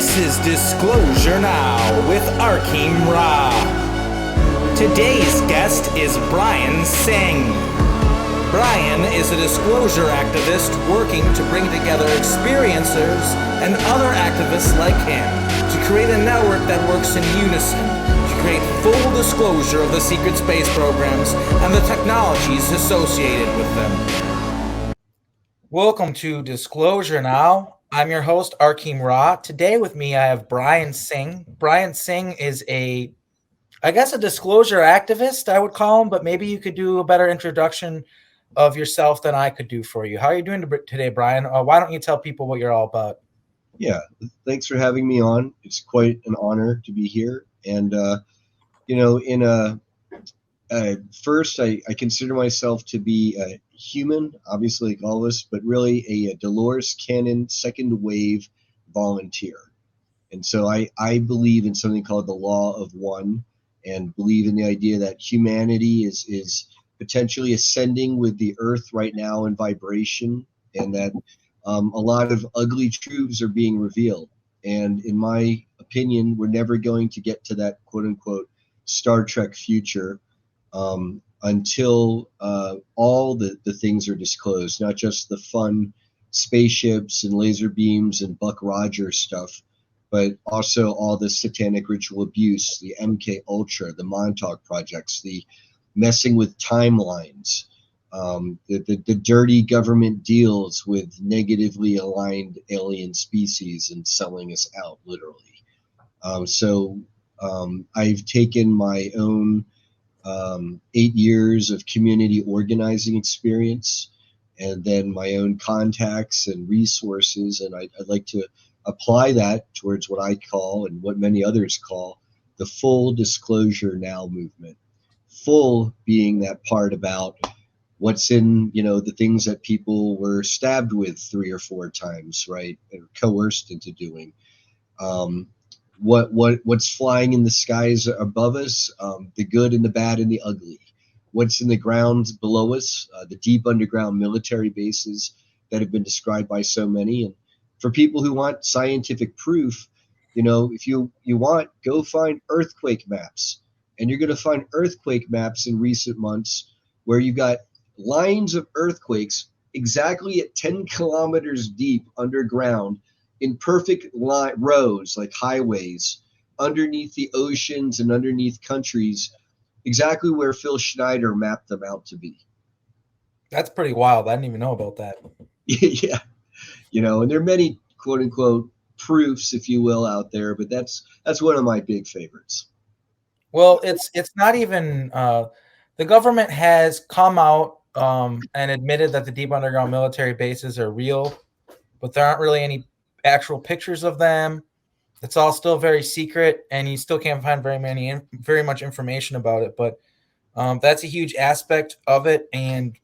This is Disclosure Now with Arkeem Ra. Today's guest is Brian Tseng. Brian is a disclosure activist working to bring together experiencers and other activists like him to create a network that works in unison to create full disclosure of the secret space programs and the technologies associated with them. Welcome to Disclosure Now. I'm your host, Arkeem Ra. Today with me, I have Brian Tseng. Brian Tseng is a disclosure activist, I would call him, but maybe you could do a better introduction of yourself than I could do for you. How are you doing today, Brian? Why don't you tell people what you're all about? Yeah, thanks for having me on. It's quite an honor to be here. And, first, I consider myself to be a human, obviously like all of us, but really a Dolores Cannon second wave volunteer. And so I believe in something called the law of one, and believe in the idea that humanity is potentially ascending with the earth right now in vibration, and that a lot of ugly truths are being revealed. And in my opinion, we're never going to get to that quote unquote Star Trek future until all the things are disclosed, not just the fun spaceships and laser beams and Buck Rogers stuff, but also all the satanic ritual abuse, the MK Ultra, the Montauk projects, the messing with timelines, the dirty government deals with negatively aligned alien species and selling us out, literally. I've taken my own 8 years of community organizing experience, and then my own contacts and resources, and I'd like to apply that towards what I call, and what many others call, the full disclosure now movement. Full being that part about what's in, the things that people were stabbed with 3 or 4 times, right, or coerced into doing. What's flying in the skies above us, the good and the bad and the ugly. What's in the ground below us, the deep underground military bases that have been described by so many. And for people who want scientific proof, if you want, go find earthquake maps. And you're going to find earthquake maps in recent months where you got lines of earthquakes exactly at 10 kilometers deep underground in perfect rows, like highways, underneath the oceans and underneath countries, exactly where Phil Schneider mapped them out to be. That's pretty wild. I didn't even know about that. Yeah. And there are many quote unquote proofs, if you will, out there, but that's one of my big favorites. Well, it's not even the government has come out and admitted that the deep underground military bases are real, but there aren't really any actual pictures of them. It's all still very secret, and you still can't find very much information about it. But that's a huge aspect of it, and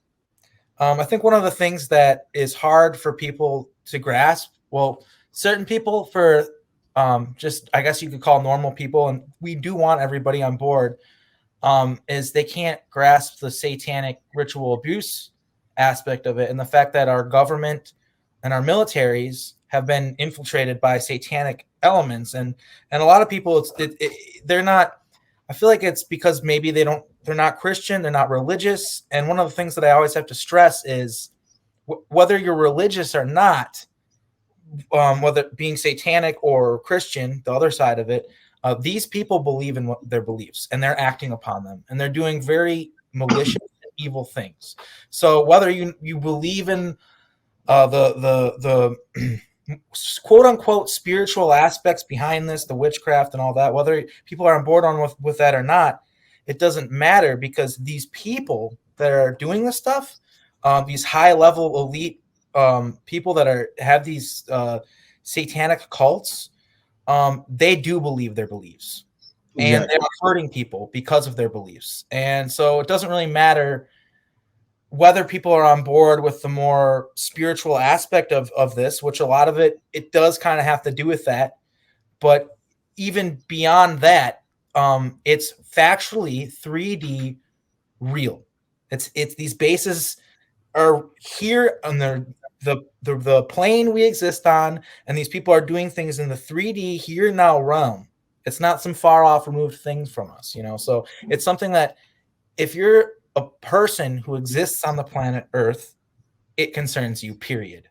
I think one of the things that is hard for people to grasp, well, certain people, for just, I guess you could call normal people, and we do want everybody on board, is they can't grasp the satanic ritual abuse aspect of it, and the fact that our government and our militaries have been infiltrated by satanic elements, and a lot of people, they're not. I feel like it's because maybe they're not Christian, they're not religious, and one of the things that I always have to stress is whether you're religious or not, whether being satanic or Christian, the other side of it, these people believe in their beliefs, and they're acting upon them, and they're doing very malicious and evil things. So whether you believe in the quote unquote spiritual aspects behind this, the witchcraft and all that, whether people are on board with that or not, it doesn't matter, because these people that are doing this stuff, these high level elite people that have these satanic cults, they do believe their beliefs, and they're hurting people because of their beliefs. And so it doesn't really matter whether people are on board with the more spiritual aspect of this, which a lot of it does kind of have to do with that. But even beyond that, it's factually 3D real. It's these bases are here, and they're the plane we exist on, and these people are doing things in the 3D here now realm. It's not some far off removed things from us, So it's something that if you're a person who exists on the planet Earth, it concerns you, period.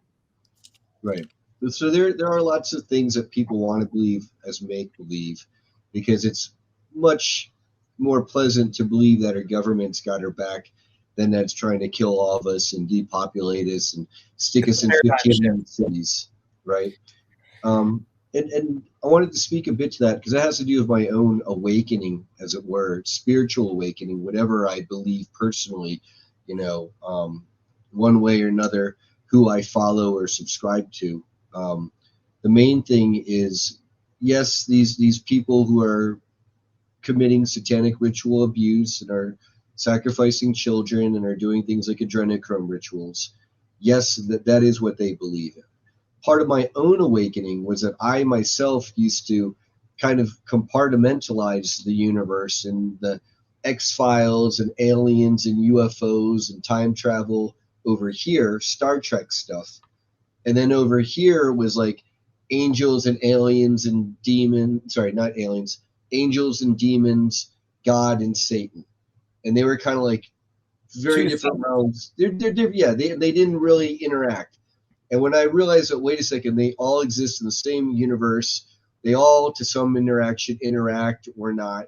Right. So there are lots of things that people want to believe as make believe, because it's much more pleasant to believe that our government's got our back than that's trying to kill all of us and depopulate us and stick It's us a in paradigm 15 shift. million cities. Right. And I wanted to speak a bit to that because it has to do with my own awakening, as it were, spiritual awakening, whatever I believe personally, one way or another, who I follow or subscribe to. The main thing is, yes, these people who are committing satanic ritual abuse and are sacrificing children and are doing things like adrenochrome rituals, yes, that is what they believe in. Part of my own awakening was that I myself used to kind of compartmentalize the universe and the X-Files and aliens and UFOs and time travel over here, Star Trek stuff. And then over here was like angels and aliens and demons, sorry, not aliens, angels and demons, God and Satan. And they were kind of like very Two different things. realms. They didn't really interact. And when I realized that, wait a second, they all exist in the same universe, they all, to some interaction, interact or not,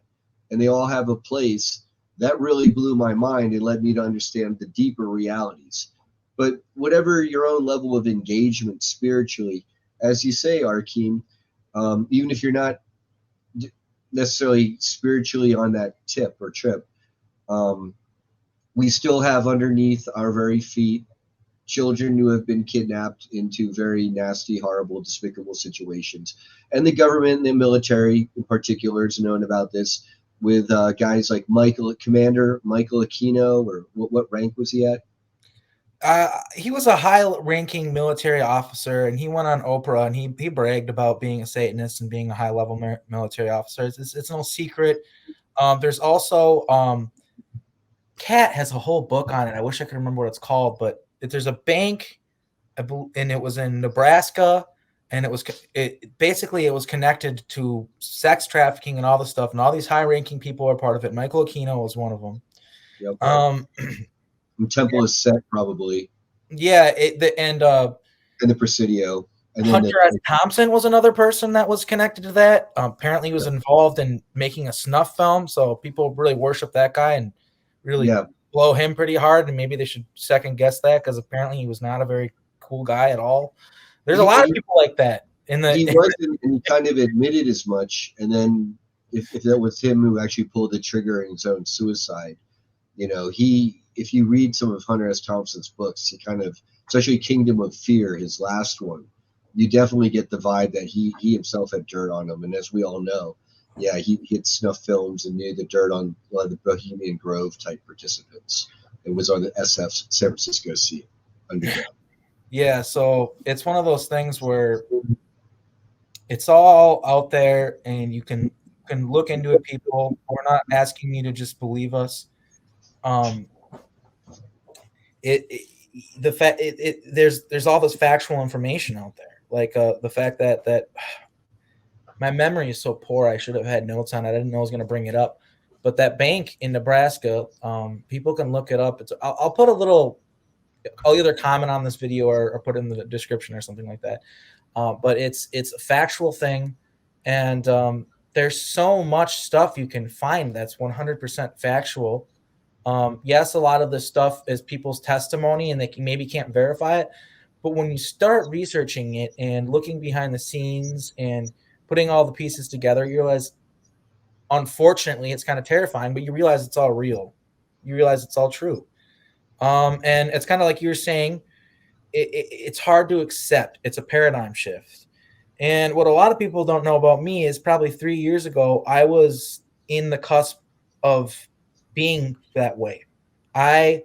and they all have a place, that really blew my mind and led me to understand the deeper realities. But whatever your own level of engagement spiritually, as you say, Arkeem, even if you're not necessarily spiritually on that tip or trip, um, we still have underneath our very feet children who have been kidnapped into very nasty, horrible, despicable situations. And the government and the military in particular is known about this, with guys like Commander Michael Aquino, or what rank was he at? He was a high-ranking military officer, and he went on Oprah and he bragged about being a Satanist and being a high-level military officer. It's no secret. There's also Cat has a whole book on it. I wish I could remember what it's called, but there's a bank, and it was in Nebraska, and it was connected to sex trafficking and all this stuff, and all these high-ranking people are part of it. Michael Aquino was one of them. Yep. Um, And Temple is Set, probably, yeah, and the Presidio, and then Hunter S. Thompson was another person that was connected to that. Apparently, he was involved in making a snuff film, so people really worship that guy and really yeah. blow him pretty hard. And maybe they should second guess that, because apparently he was not a very cool guy at all. There's a lot of He, people like that in the. he wasn't, and he kind of admitted as much. And then, if that was him who actually pulled the trigger in his own suicide, if you read some of Hunter S. Thompson's books, he kind of, especially Kingdom of Fear, his last one, you definitely get the vibe that he himself had dirt on him. And as we all know, yeah, he had snuff films and knew the dirt on a lot of the Bohemian Grove type participants. It was on the SF San Francisco Sea underground. Yeah, so it's one of those things where it's all out there, and you can look into it. People, we're not asking you to just believe us. Um, it the fact there's all this factual information out there, like the fact that my memory is so poor. I should have had notes on it. I didn't know I was going to bring it up, but that bank in Nebraska, people can look it up. I'll put a little, I'll either comment on this video or put it in the description or something like that. But it's a factual thing, and there's so much stuff you can find that's 100% factual. Yes, a lot of this stuff is people's testimony, and they maybe can't verify it. But when you start researching it and looking behind the scenes and putting all the pieces together, you realize, unfortunately, it's kind of terrifying, but you realize it's all real. You realize it's all true. And it's kind of like you were saying, it's hard to accept. It's a paradigm shift. And what a lot of people don't know about me is probably 3 years ago, I was in the cusp of being that way. I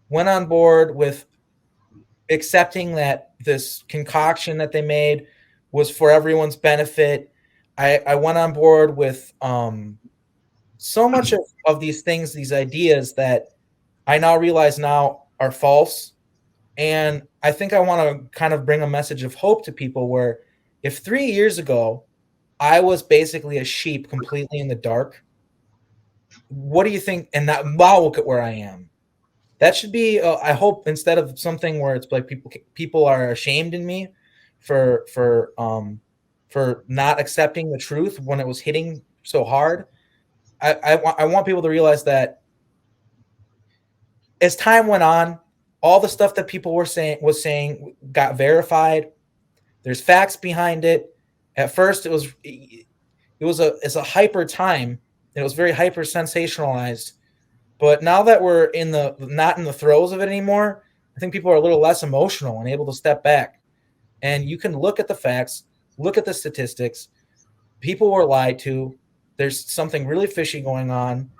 went on board with accepting that this concoction that they made was for everyone's benefit. I went on board with so much of these things, these ideas that I now realize now are false. And I think I want to kind of bring a message of hope to people where if 3 years ago I was basically a sheep completely in the dark, what do you think? And now look at where I am. That should be, I hope, instead of something where it's like people are ashamed in me for not accepting the truth when it was hitting so hard. I want people to realize that as time went on, all the stuff that people was saying got verified. There's facts behind it. At first, it's a hyper time. It was very hyper sensationalized. But now that we're in the not in the throes of it anymore, I think people are a little less emotional and able to step back. And you can look at the facts, look at the statistics. People were lied to. There's something really fishy going on.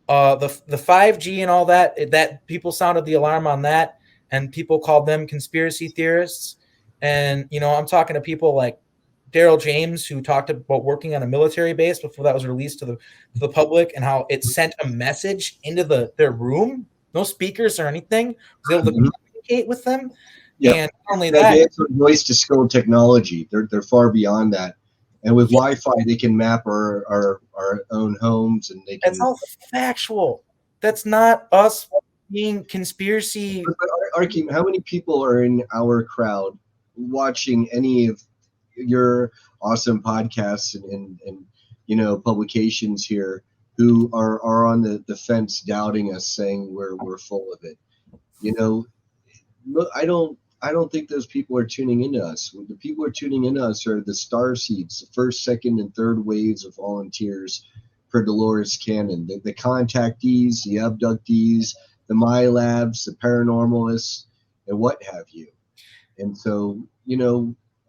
The 5G and all that people sounded the alarm on that, and people called them conspiracy theorists. And I'm talking to people like Daryl James, who talked about working on a military base before that was released to the public, and how it sent a message into their room, no speakers or anything, was able to Mhm. communicate with them. Yeah, And not only the that, advanced voice to skull technology. They're far beyond that. And with Wi-Fi, they can map our own homes, and they it's can. all factual. That's not us being conspiracy. But Arky, how many people are in our crowd watching any of your awesome podcasts and publications here who are on the fence, doubting us, saying we're full of it? You know, I don't think those people are tuning into us. The people who are tuning into us are the star seeds, the first, second, and third waves of volunteers for Dolores Cannon, the contactees, the abductees, the MyLabs, the paranormalists, and what have you. And so,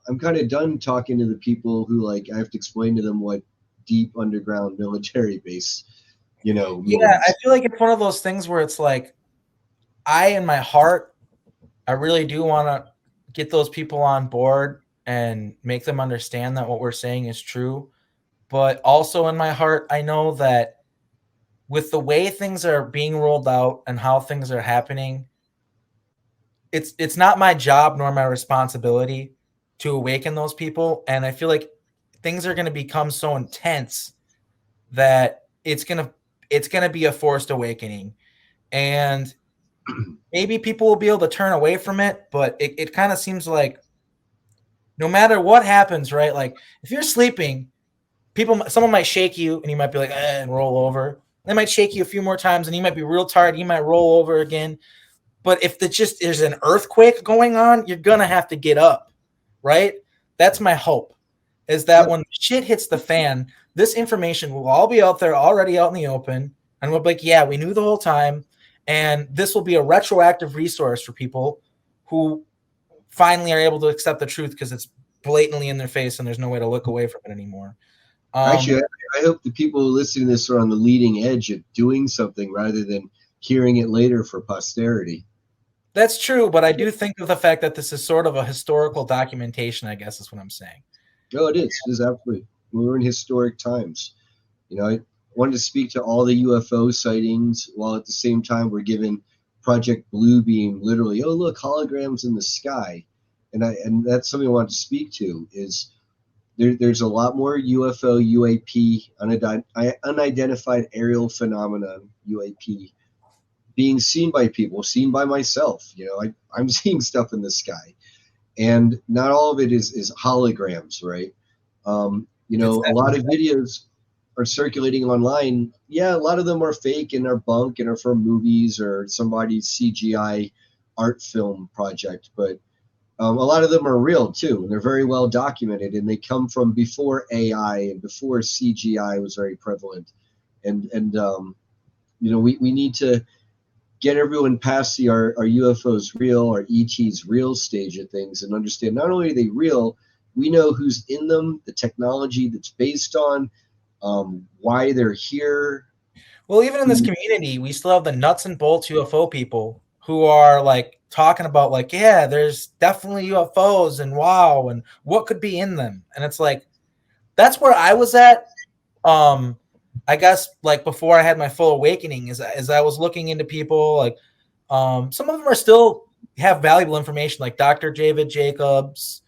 I'm kind of done talking to the people who, like, I have to explain to them what deep underground military base, Yeah, I means. feel like it's one of those things where it's like, in my heart, I really do want to get those people on board and make them understand that what we're saying is true. But also in my heart, I know that with the way things are being rolled out and how things are happening, it's not my job nor my responsibility to awaken those people. And I feel like things are going to become so intense that it's gonna be a forced awakening. And maybe people will be able to turn away from it, but it kind of seems like no matter what happens, right? Like if you're sleeping, someone might shake you and you might be like, and roll over. They might shake you a few more times and you might be real tired. You might roll over again. But if there's an earthquake going on, you're gonna have to get up, right? That's my hope. Is that Yep. when shit hits the fan, this information will all be out there, already out in the open, and we'll be like, yeah, we knew the whole time, and this will be a retroactive resource for people who finally are able to accept the truth because it's blatantly in their face and there's no way to look away from it anymore. Um, Actually, I hope the people listening to this are on the leading edge of doing something rather than hearing it later for posterity. that's true, but I do think of the fact that this is sort of a historical documentation, I guess is what I'm saying. No, it is. It is absolutely. We're in historic times. I wanted to speak to all the UFO sightings while at the same time we're giving Project Bluebeam literally, oh look, holograms in the sky, and that's something I wanted to speak to. Is there's a lot more UFO, UAP, unidentified aerial phenomenon, UAP, being seen by people, seen by myself. I'm seeing stuff in the sky, and not all of it is holograms, right? It's A lot of videos are circulating online. Yeah, a lot of them are fake and are bunk and are from movies or somebody's CGI art film project, but a lot of them are real too, and they're very well documented, and they come from before AI and before CGI was very prevalent, and we need to get everyone past our UFOs real, our ETs real stage of things, and understand not only are they real, we know who's in them, the technology that's based on, why they're here. Well, even in this community, we still have the nuts and bolts UFO people who are like talking about like, yeah, there's definitely UFOs and wow, and what could be in them. And it's like that's where I was at. Um, I guess like before I had my full awakening, is as I was looking into people, like some of them are still have valuable information like Dr. David Jacobs,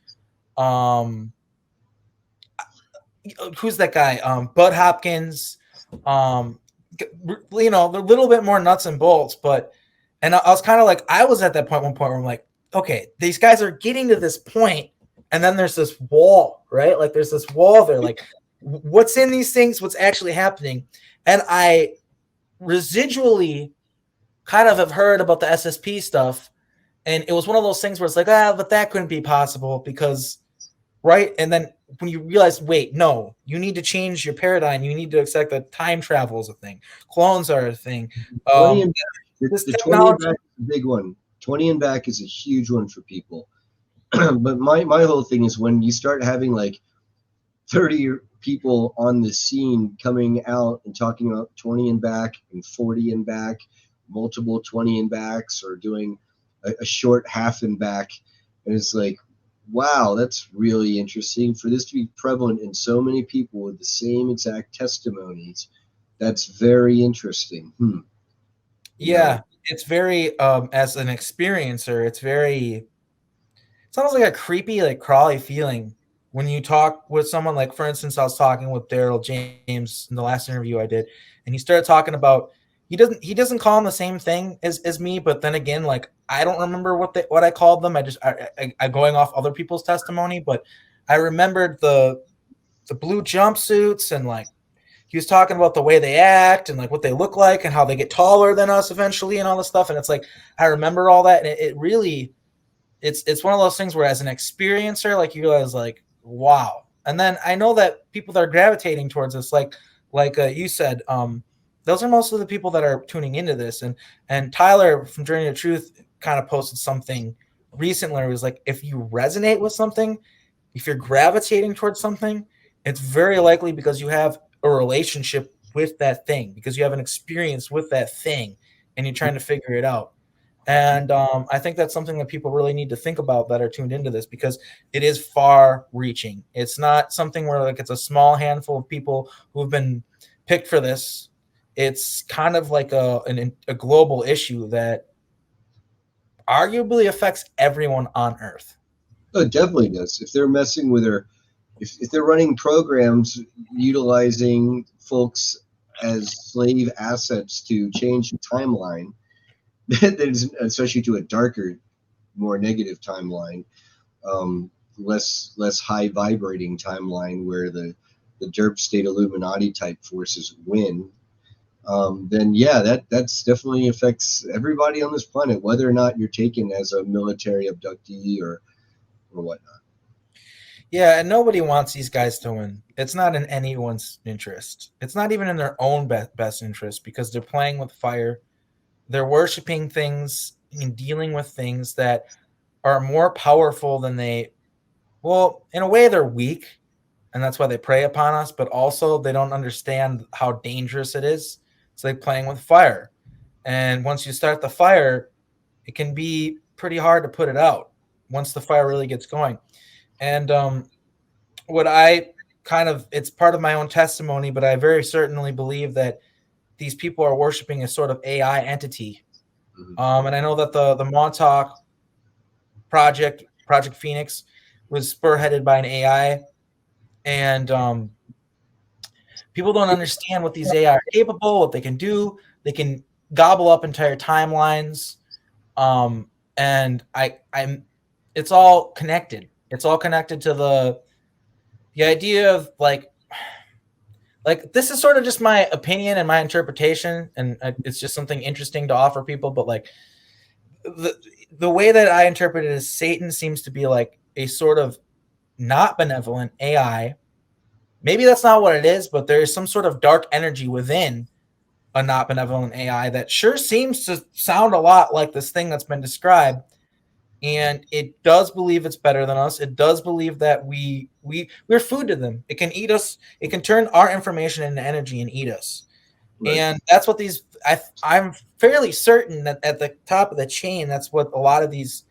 um, who's that guy? Bud Hopkins, um, you know, a little bit more nuts and bolts, but and I was kind of like, I was at that point, one point where I'm like, okay, these guys are getting to this point, and then there's this wall, right? Like there's this wall there, like what's in these things, what's actually happening, and I residually kind of have heard about the SSP stuff, and it was one of those things where it's like, but that couldn't be possible because right? And then when you realize, wait, no, you need to change your paradigm. You need to accept that time travel is a thing, clones are a thing. 20 and back. This The 20 and technology, back is a big one. 20 and back is a huge one for people. But my whole thing is when you start having like 30 people on the scene coming out and talking about 20 and back and 40 and back, multiple 20 and backs, or doing a short half and back. And it's like, wow, that's really interesting. For this to be prevalent in so many people with the same exact testimonies, that's very interesting. yeah, it's very as an experiencer, it's almost like a creepy, like crawly feeling when you talk with someone. Like for instance, I was talking with Daryl James in the last interview I did, and he started talking about he doesn't call them the same thing as me, but then again, like I don't remember what I called them. I going off other people's testimony, but I remembered the blue jumpsuits, and like he was talking about the way they act and like what they look like and how they get taller than us eventually and all this stuff. And it's like I remember all that, and it really it's one of those things where as an experiencer, like you realize like, wow. And then I know that people that are gravitating towards this, like you said, those are most of the people that are tuning into this. And Tyler from Journey to Truth kind of posted something recently. It was like, if you resonate with something, if you're gravitating towards something, it's very likely because you have a relationship with that thing, because you have an experience with that thing, and you're trying to figure it out. And I think that's something that people really need to think about that are tuned into this, because it is far reaching. It's not something where like it's a small handful of people who've been picked for this. It's kind of like a global issue that arguably affects everyone on Earth. Oh, it definitely does. If they're messing with their, if they're running programs utilizing folks as slave assets to change the timeline, that is, especially to a darker, more negative timeline, less high vibrating timeline where the derp state Illuminati type forces win, then yeah, that's definitely affects everybody on this planet, whether or not you're taken as a military abductee or whatnot. Yeah, and nobody wants these guys to win. It's not in anyone's interest. It's not even in their own best interest, because they're playing with fire. They're worshiping things and dealing with things that are more powerful than well, in a way, they're weak, and that's why they prey upon us, but also they don't understand how dangerous it is. It's like playing with fire. And once you start the fire, it can be pretty hard to put it out once the fire really gets going. And what I kind of, it's part of my own testimony, but I very certainly believe that these people are worshiping a sort of AI entity. Mhm. And I know that the Montauk Project Phoenix, was spearheaded by an AI, and people don't understand what these AI are capable, what they can do. They can gobble up entire timelines, and I'm. It's all connected. It's all connected to the idea of like this is sort of just my opinion and my interpretation, and it's just something interesting to offer people. But like the the way that I interpret it is, Satan seems to be like a sort of not benevolent AI. Maybe that's not what it is, but there is some sort of dark energy within a not benevolent AI that sure seems to sound a lot like this thing that's been described. And it does believe it's better than us. It does believe that we're food to them. It can eat us. It can turn our information into energy and eat us. Right. And that's what I'm fairly certain that at the top of the chain, that's what a lot of these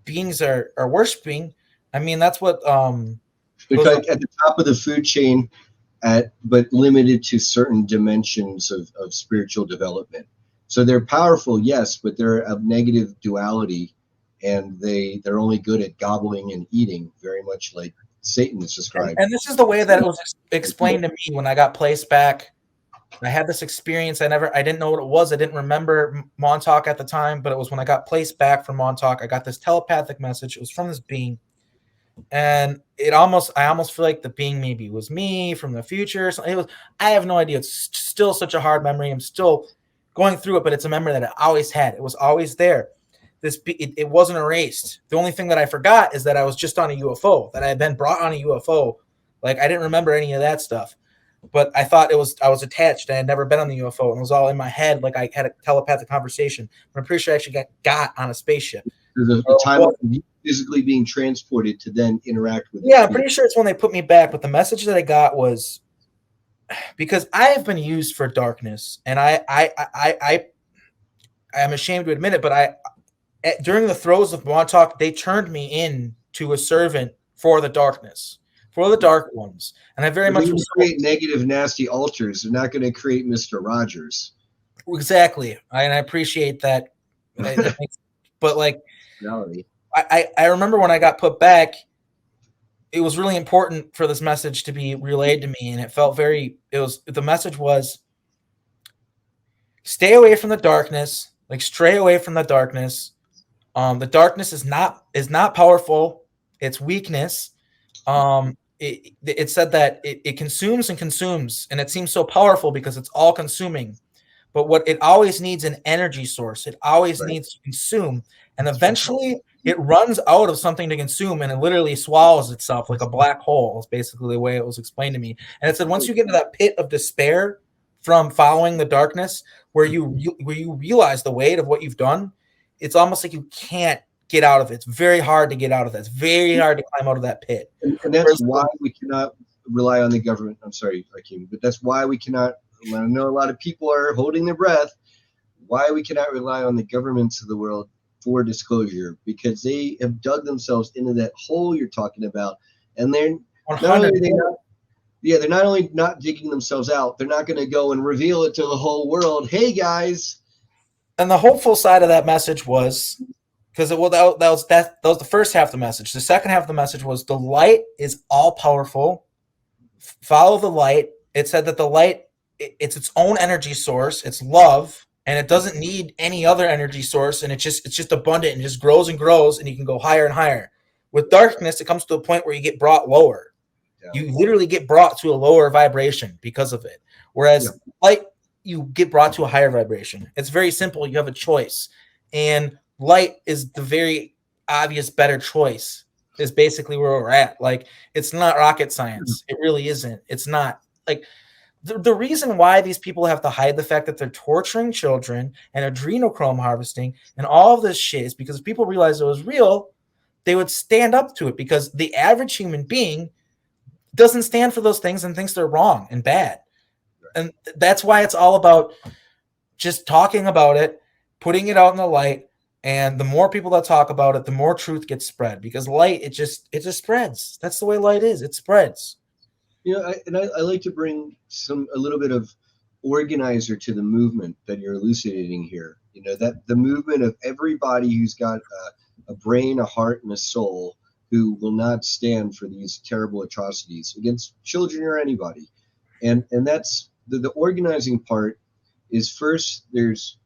beings are worshiping. I mean, that's what It's goes on. like at the top of the food chain, but limited to certain dimensions of spiritual development. So they're powerful, yes, but they're of negative duality and they're only good at gobbling and eating, very much like Satan is described. And this is the way that it was explained to me when I got placed back. I had this experience. I didn't know what it was. I didn't remember Montauk at the time, but it was when I got placed back from Montauk. I got this telepathic message. It was from this being, and I almost feel like the being maybe was me from the future. So I have no idea. It's still such a hard memory. I'm still going through it, but it's a memory that I always had. It was always there. It wasn't erased. The only thing that I forgot is that I was just on a UFO, that I had been brought on a UFO. Like, I didn't remember any of that stuff, but I thought I was attached. I had never been on the UFO, and it was all in my head. Like, I had a telepathic conversation. But I'm pretty sure I actually got on a spaceship. The time of you physically being transported to then interact with. Yeah, I'm pretty sure it's when they put me back. But the message that I got was, because I have been used for darkness, and I am ashamed to admit it, but during the throes of Montauk, they turned me in to a servant for the darkness, for the dark ones, and I very much create negative, nasty altars. They're not going to create Mr. Rogers. Exactly, and I appreciate that. But like, reality. I remember when I got put back, it was really important for this message to be relayed to me, and it felt the message was, stay away from the darkness, like stray away from the darkness. The darkness is not powerful. It's weakness. It said that it consumes and consumes, and it seems so powerful because it's all consuming. But what it always needs an energy source. It always needs to consume, and eventually it runs out of something to consume, and it literally swallows itself like a black hole. Is basically the way it was explained to me. And it said once you get into that pit of despair from following the darkness, where you realize the weight of what you've done, it's almost like you can't get out of it. It's very hard to get out of that. It's very hard to climb out of that pit. And that's why we cannot rely on the government. I'm sorry, Hakeem, but that's why we cannot. I know a lot of people are holding their breath. Why we cannot rely on the governments of the world for disclosure, because they have dug themselves into that hole you're talking about, and they're not only not digging themselves out, they're not going to go and reveal it to the whole world. Hey guys. And the hopeful side of that message was, because that was the first half of the message. The second half of the message was, the light is all powerful. Follow the light. It said that the light, it's its own energy source. It's love, and it doesn't need any other energy source. And it's just abundant and just grows and grows, and you can go higher and higher. With darkness, it comes to a point where you get brought lower. Yeah. You literally get brought to a lower vibration because of it. Whereas light, you get brought to a higher vibration. It's very simple. You have a choice, and light is the very obvious better choice. Is basically where we're at. Like, it's not rocket science. It really isn't. It's not. Like, the reason why these people have to hide the fact that they're torturing children and adrenochrome harvesting and all of this shit is because if people realized it was real, they would stand up to it, because the average human being doesn't stand for those things and thinks they're wrong and bad. And that's why it's all about just talking about it, putting it out in the light, and the more people that talk about it, the more truth gets spread, because light, it just spreads. That's the way light is. It spreads. I like to bring a little bit of organizer to the movement that you're elucidating here. That the movement of everybody who's got a brain, a heart, and a soul, who will not stand for these terrible atrocities against children or anybody. And that's the organizing part is, first there's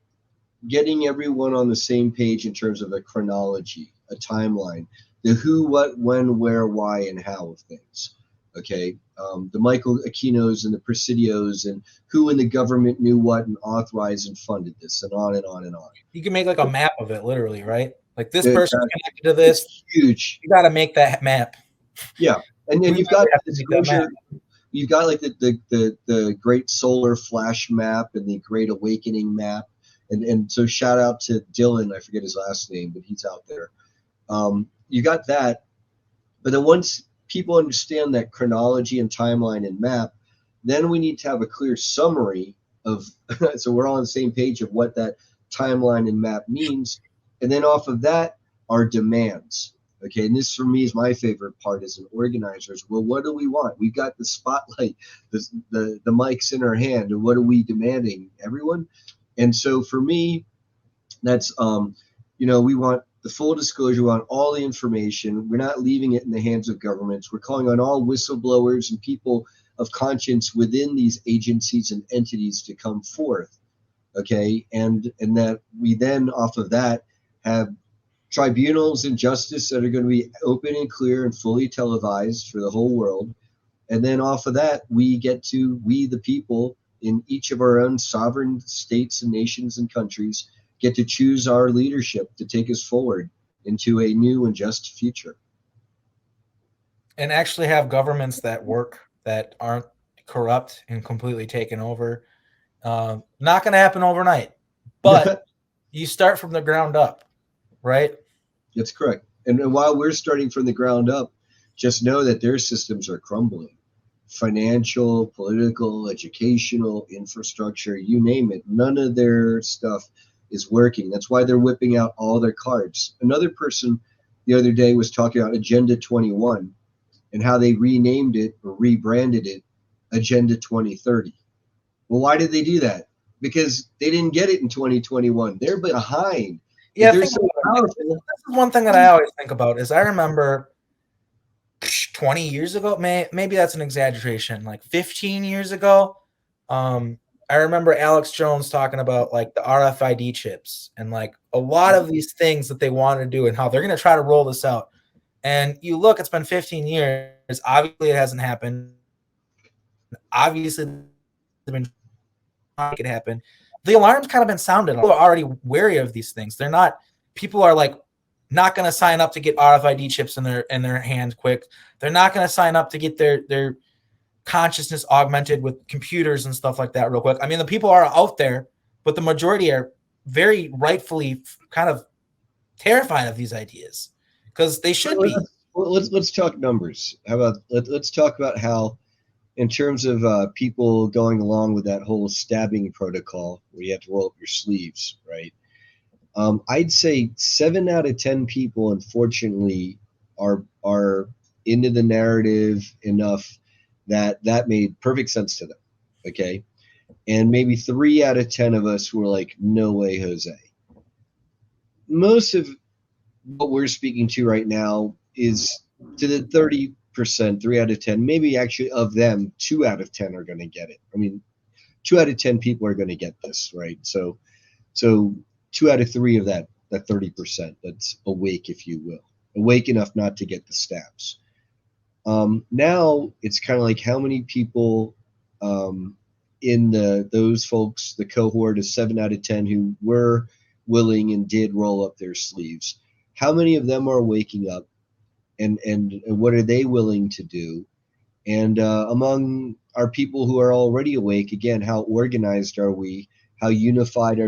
getting everyone on the same page in terms of a chronology, a timeline, the who, what, when, where, why, and how of things. Okay, the Michael Aquinos and the Presidios, and who in the government knew what and authorized and funded this, and on and on and on. You can make like a map of it, literally, right? Like, this person's connected to this. It's huge. You got to make that map. Yeah, and you've got disclosure. You've got like the Great Solar Flash map and the Great Awakening map, and so shout out to Dylan. I forget his last name, but he's out there. You got that, but then once people understand that chronology and timeline and map, then we need to have a clear summary of so we're all on the same page of what that timeline and map means, and then off of that, our demands. Okay, and this for me is my favorite part as an organizer. Well, what do we want? We've got the spotlight, the mics in our hand, and what are we demanding? Everyone. And so for me, that's we want the full disclosure on all the information. We're not leaving it in the hands of governments. We're calling on all whistleblowers and people of conscience within these agencies and entities to come forth. Okay, and that we then off of that have tribunals and justice that are going to be open and clear and fully televised for the whole world. And then off of that, we the people in each of our own sovereign states and nations and countries, get to choose our leadership to take us forward into a new and just future. And actually have governments that work, that aren't corrupt and completely taken over. Not going to happen overnight, but you start from the ground up, right? That's correct. And while we're starting from the ground up, just know that their systems are crumbling. Financial, political, educational, infrastructure, you name it. None of their stuff is working. That's why they're whipping out all their cards. Another person the other day was talking about Agenda 21 and how they renamed it or rebranded it Agenda 2030. Well, why did they do that? Because they didn't get it in 2021. They're behind. Yeah, they're so powerful. This is one thing that I always think about is I remember 20 years ago, maybe that's an exaggeration, like 15 years ago, I remember Alex Jones talking about like the RFID chips and like a lot of these things that they wanted to do and how they're going to try to roll this out. And you look, it's been 15 years. Obviously, it hasn't happened. Obviously, they've been trying to make it happen. The alarm's kind of been sounded. People are already wary of these things. They're not. People are like not going to sign up to get RFID chips in their hand quick. They're not going to sign up to get their consciousness augmented with computers and stuff like that real quick. I mean, the people are out there, but the majority are very rightfully kind of terrified of these ideas because they should be. Let's talk numbers. How about let's talk about how, in terms of people going along with that whole stabbing protocol where you have to roll up your sleeves, right? I'd say 7 out of 10 people, unfortunately, are into the narrative enough that made perfect sense to them. Okay, and maybe 3 out of 10 of us were like, "No way, Jose." Most of what we're speaking to right now is to the 30%, 3 out of 10. Maybe actually of them, 2 out of 10 are going to get it. I mean, 2 out of 10 people are going to get this, right? So 2 out of 3 of that 30% that's awake, if you will, awake enough not to get the stabs. Now it's kind of like how many people in those folks, the cohort of 7 out of 10 who were willing and did roll up their sleeves, how many of them are waking up, and what are they willing to do? And among our people who are already awake, again, how organized are we? How unified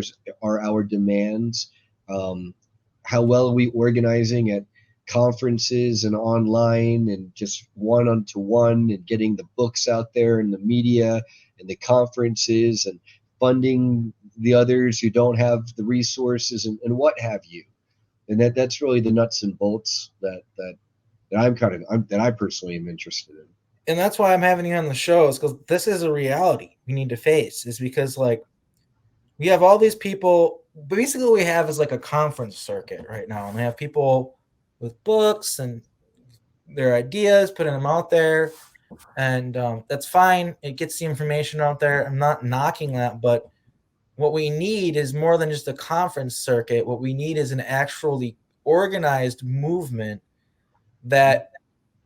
are our demands? How well are we organizing at conferences and online and just one-on-one and getting the books out there and the media and the conferences and funding the others who don't have the resources and what have you? And that's really the nuts and bolts that I personally am interested in. And that's why I'm having you on the show, is because this is a reality we need to face, is because like we have all these people. Basically, what we have is like a conference circuit right now, and we have people with books and their ideas, putting them out there, and that's fine. It gets the information out there. I'm not knocking that, but what we need is more than just a conference circuit. What we need is an actually organized movement that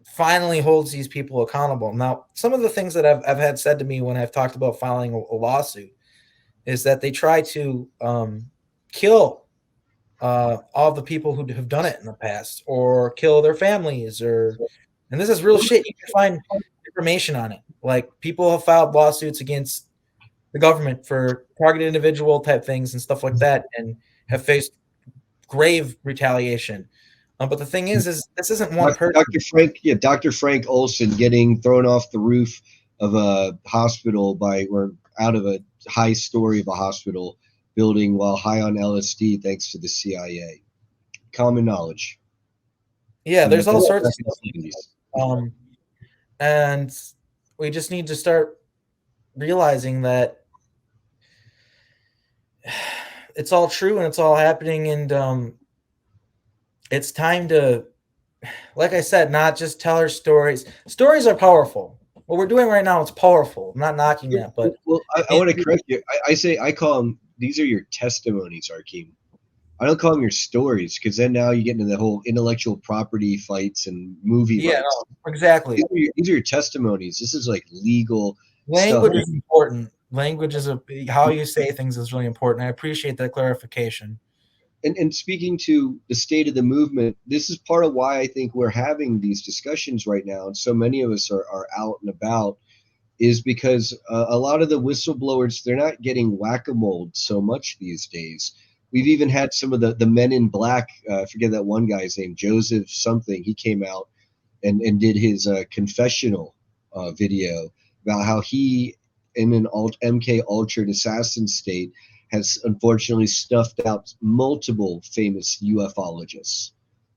finally holds these people accountable. Now, some of the things that I've had said to me when I've talked about filing a lawsuit is that they try to kill all the people who have done it in the past, or kill their families, and this is real shit. You can find information on it. Like, people have filed lawsuits against the government for targeted individual type things and stuff like that, and have faced grave retaliation. But the thing is this isn't one person. Dr. Frank Olson getting thrown off the roof of a hospital or out of a high story of a hospital building while high on LSD, thanks to the CIA. Common knowledge. Yeah, there's all sorts of stuff. And we just need to start realizing that it's all true and it's all happening. And it's time to, like I said, not just tell our stories. Stories are powerful. What we're doing right now is powerful. I'm not knocking that, but Well, I want to correct you. I call them, these are your testimonies, Arkeem. I don't call them your stories, because then now you get into the whole intellectual property fights and movie yeah, rights. no, exactly. These are your testimonies. This is like legal stuff. Language is important. Language is how you say things is really important. I appreciate that clarification. And speaking to the state of the movement, this is part of why I think we're having these discussions right now, and so many of us are out and about, is because a lot of the whistleblowers, they're not getting whack-a-mole so much these days. We've even had some of the men in black, I forget that one guy's name, Joseph something, he came out and did his confessional video about how he, in an MK Ultra assassin state, has unfortunately snuffed out multiple famous ufologists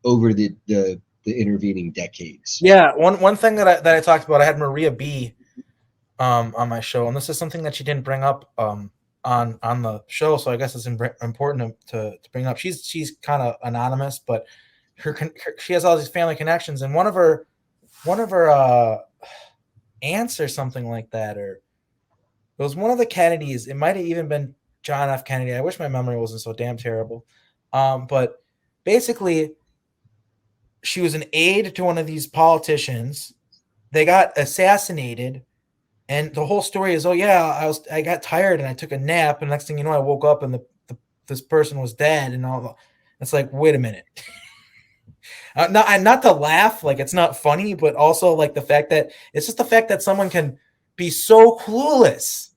over the intervening decades. Yeah, one thing that I talked about, I had Maria B on my show, and this is something that she didn't bring up on the show, so I guess it's important to bring up. She's kind of anonymous, but she has all these family connections, and one of her aunts or something like that, or it was one of the Kennedys. It might have even been John F. Kennedy. I wish my memory wasn't so damn terrible. But basically, she was an aide to one of these politicians. They got assassinated, and the whole story is, oh yeah, I got tired and I took a nap, and next thing you know, I woke up and this person was dead, and all. It's like, wait a minute. Not to laugh, like it's not funny, but also like the fact that it's just the fact that someone can be so clueless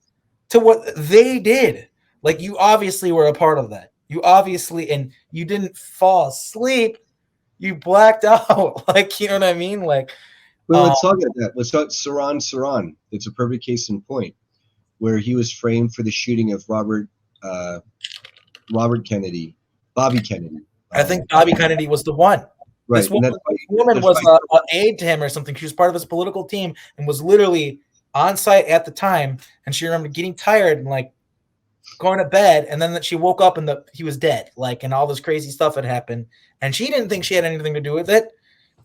to what they did. Like you obviously were a part of that. You obviously, and you didn't fall asleep. You blacked out. Like, you know what I mean? Like, Well, let's talk about that. Let's talk Saran Saran. It's a perfect case in point, where he was framed for the shooting of Robert Kennedy, Bobby Kennedy. I think Bobby Kennedy was the one. This Right, and woman, that's why, this woman that's was why an aide to him or something. She was part of his political team and was literally on site at the time. And she remembered getting tired and like going to bed, and then that she woke up and he was dead, like, and all this crazy stuff had happened, and she didn't think she had anything to do with it,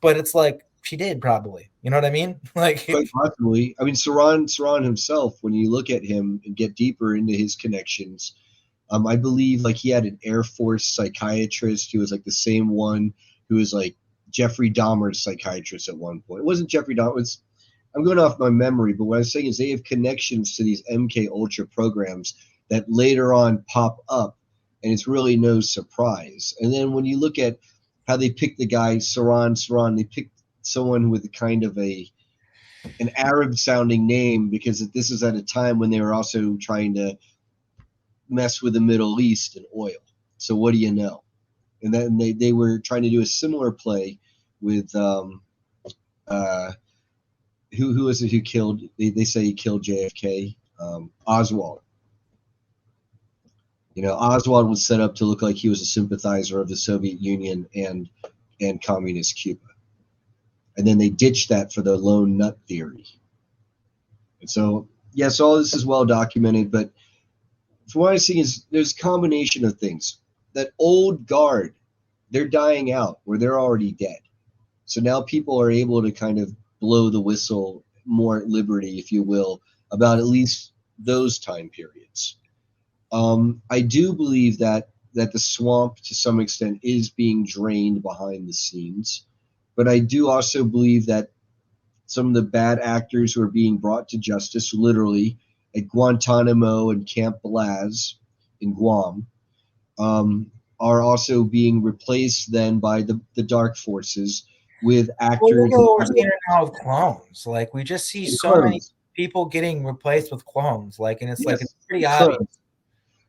but it's like she did probably. You know what I mean? Like, quite possibly. I mean, Saran himself, when you look at him and get deeper into his connections, I believe like he had an Air Force psychiatrist who was like the same one who was like Jeffrey Dahmer's psychiatrist at one point. It wasn't Jeffrey Dahmer. It was, I'm going off my memory, but what I'm saying is they have connections to these MK Ultra programs that later on pop up, and it's really no surprise. And then when you look at how they picked the guy Saran, they picked someone with kind of an Arab sounding name, because this is at a time when they were also trying to mess with the Middle East and oil. So what do you know? And then they were trying to do a similar play with who was it who killed? They say he killed JFK. Oswald. You know, Oswald was set up to look like he was a sympathizer of the Soviet Union and communist Cuba, and then they ditched that for the lone nut theory. And so, yes, all this is well documented, but from what I see is there's a combination of things. That old guard, they're dying out, where they're already dead. So now people are able to kind of blow the whistle more at liberty, if you will, about at least those time periods. I do believe that the swamp, to some extent, is being drained behind the scenes, but I do also believe that some of the bad actors who are being brought to justice, literally at Guantanamo and Camp Blaz in Guam, are also being replaced then by the dark forces with well, actors look at what we're seeing now with clones. Like, we just see and so many clones. people getting replaced with clones. Like, and it's like it's Yes, pretty obvious. clones.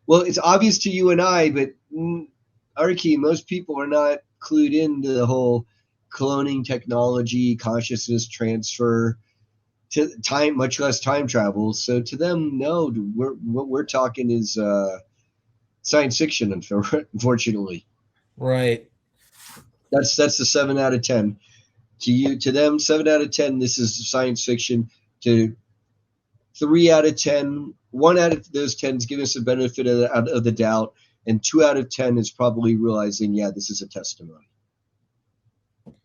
Well, it's obvious to you and I, but Arky, most people are not clued into the whole cloning technology, consciousness transfer, to time, much less time travel. So to them, no, what we're talking is science fiction. Unfortunately, Right. that's the 7 out of 10. To them, 7 out of 10. This is science fiction. To 3 out of 10, 1 out of those 10 is giving us the benefit of the doubt, and 2 out of 10 is probably realizing, yeah, this is a testimony.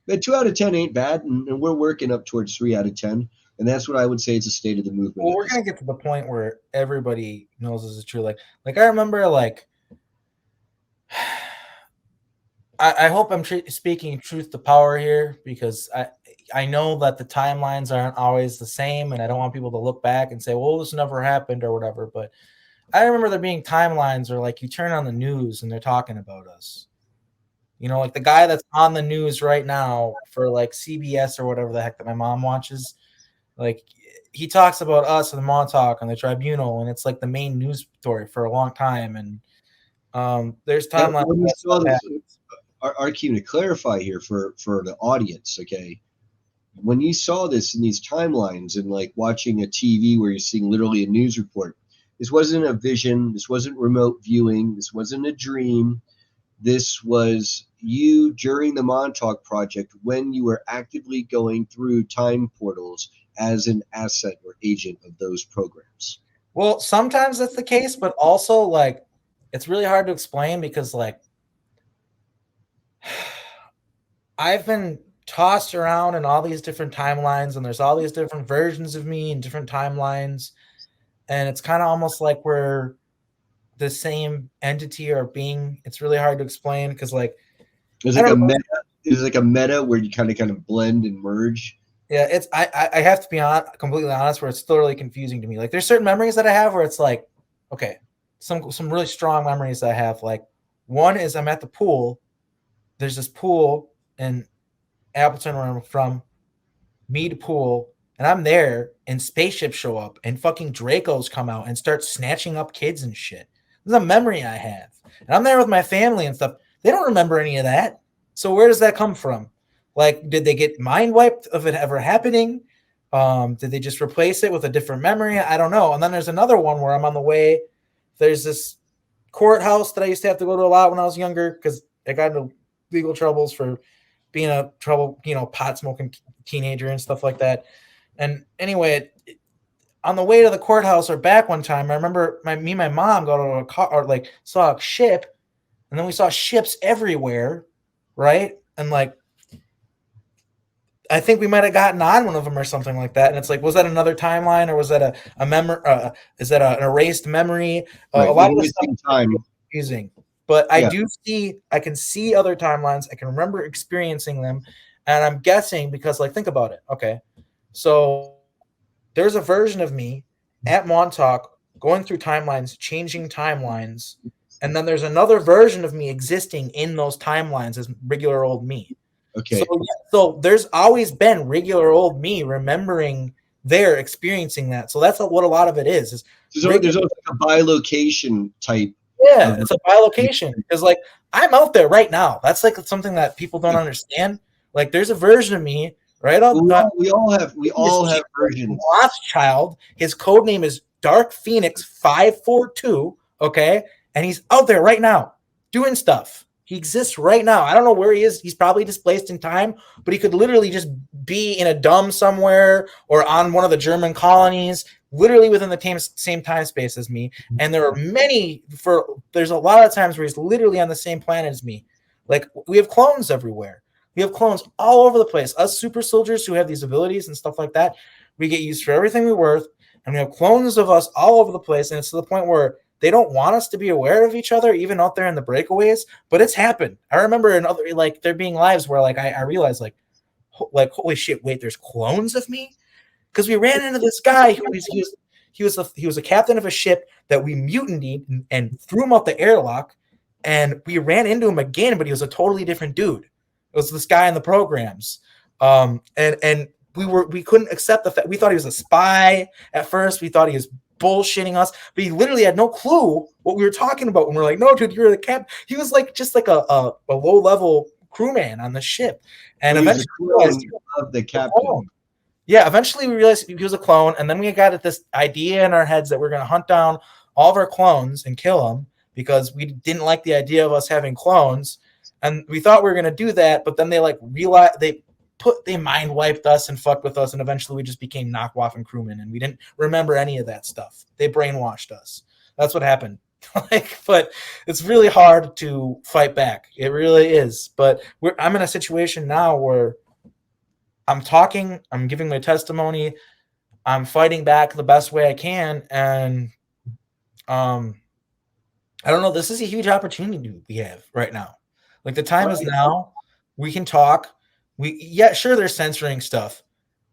But 2 out of 10 ain't bad, and we're working up towards 3 out of 10, and that's what I would say is the state of the movement. Well, we're gonna get to the point where everybody knows this is true. Like I remember, like I hope I'm speaking truth to power here, because I know that the timelines aren't always the same, and I don't want people to look back and say, "Well, this never happened" or whatever. But I remember there being timelines where, like, you turn on the news and they're talking about us. You know, like the guy that's on the news right now for like CBS or whatever the heck that my mom watches. Like, he talks about us in the Montauk on the Tribunal, and it's like the main news story for a long time. And there's timelines. When you saw this, RQ, to clarify here for the audience, okay? When you saw this in these timelines and like watching a TV where you're seeing literally a news report, this wasn't a vision. This wasn't remote viewing. This wasn't a dream. This was you during the Montauk Project when you were actively going through time portals as an asset or agent of those programs. Well, sometimes that's the case, but also, like, it's really hard to explain because, like, I've been tossed around in all these different timelines, and there's all these different versions of me in different timelines, and it's kind of almost like we're the same entity or being. It's really hard to explain because, like, there's like a meta. There's like a meta where you kind of blend and merge. Yeah, it's I have to be completely honest, where it's still really confusing to me. Like, there's certain memories that I have where it's like, okay, some really strong memories that I have. Like, one is I'm at the pool. There's this pool in Appleton where I'm from, Mead Pool, and I'm there, and spaceships show up, and fucking Dracos come out and start snatching up kids and shit. This is a memory I have, and I'm there with my family and stuff. They don't remember any of that. So where does that come from? Like, did they get mind wiped of it ever happening? Did they just replace it with a different memory? I don't know. And then there's another one where I'm on the way. There's this courthouse that I used to have to go to a lot when I was younger because I got into legal troubles for being a pot smoking teenager and stuff like that. And anyway, on the way to the courthouse or back one time, I remember me and my mom got on a car, or like saw a ship, and then we saw ships everywhere, right? And like, I think we might have gotten on one of them or something like that. And it's like, was that another timeline, or was that a memory? Is that an erased memory? Right. A lot of this stuff is confusing. But I can see other timelines. I can remember experiencing them. And I'm guessing because, like, think about it. Okay. So there's a version of me at Montauk going through timelines, changing timelines. And then there's another version of me existing in those timelines as regular old me. Okay. So there's always been regular old me remembering there, experiencing that. So that's what a lot of it is. There's also a bilocation type. Yeah, it's a bilocation because, like, I'm out there right now. That's like something that people don't understand. Like, there's a version of me right out. We all have versions. Rothschild. His code name is Dark Phoenix 542. Okay, and he's out there right now doing stuff. He exists right now. I don't know where he is. He's probably displaced in time, but he could literally just be in a dome somewhere or on one of the German colonies, literally within the same time space as me. And there are there's a lot of times where he's literally on the same planet as me. Like, we have clones everywhere. We have clones all over the place. Us super soldiers who have these abilities and stuff like that, we get used for everything we're worth. And we have clones of us all over the place. And it's to the point where they don't want us to be aware of each other, even out there in the breakaways. But it's happened. I remember there being lives where, like, I realized, like, holy shit, wait, there's clones of me? Because we ran into this guy who he was a captain of a ship that we mutinied and threw him out the airlock, and we ran into him again, but he was a totally different dude. It was this guy in the programs, and we couldn't accept the fact. We thought he was a spy at first. We thought he was bullshitting us, but he literally had no clue what we were talking about. When we're like, "No, dude, you're the captain." He was like just like a low level crewman on the ship, and eventually we realized of the captain. Yeah, eventually we realized he was a clone, and then we got this idea in our heads that we're going to hunt down all of our clones and kill them because we didn't like the idea of us having clones, and we thought we were going to do that, but then they realized they mind wiped us and fucked with us, and eventually we just became Nachtwaffen crewmen, and we didn't remember any of that stuff. They brainwashed us. That's what happened. Like, but it's really hard to fight back. It really is. But I'm in a situation now where I'm talking, I'm giving my testimony, I'm fighting back the best way I can, and um, I don't know. This is a huge opportunity we have right now. Like the time is Right. now. We can talk. Yeah, sure, they're censoring stuff,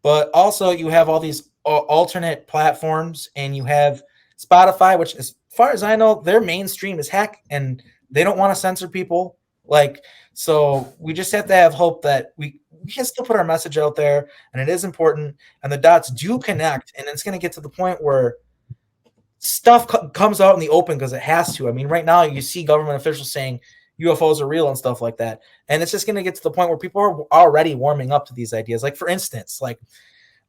but also you have all these alternate platforms, and you have Spotify, which, as far as I know, their mainstream is hack, and they don't want to censor people. Like, so we just have to have hope that we can still put our message out there, and it is important, and the dots do connect, and it's going to get to the point where stuff comes out in the open because it has to. I mean, right now you see government officials saying UFOs are real and stuff like that, and it's just going to get to the point where people are already warming up to these ideas. Like, for instance, like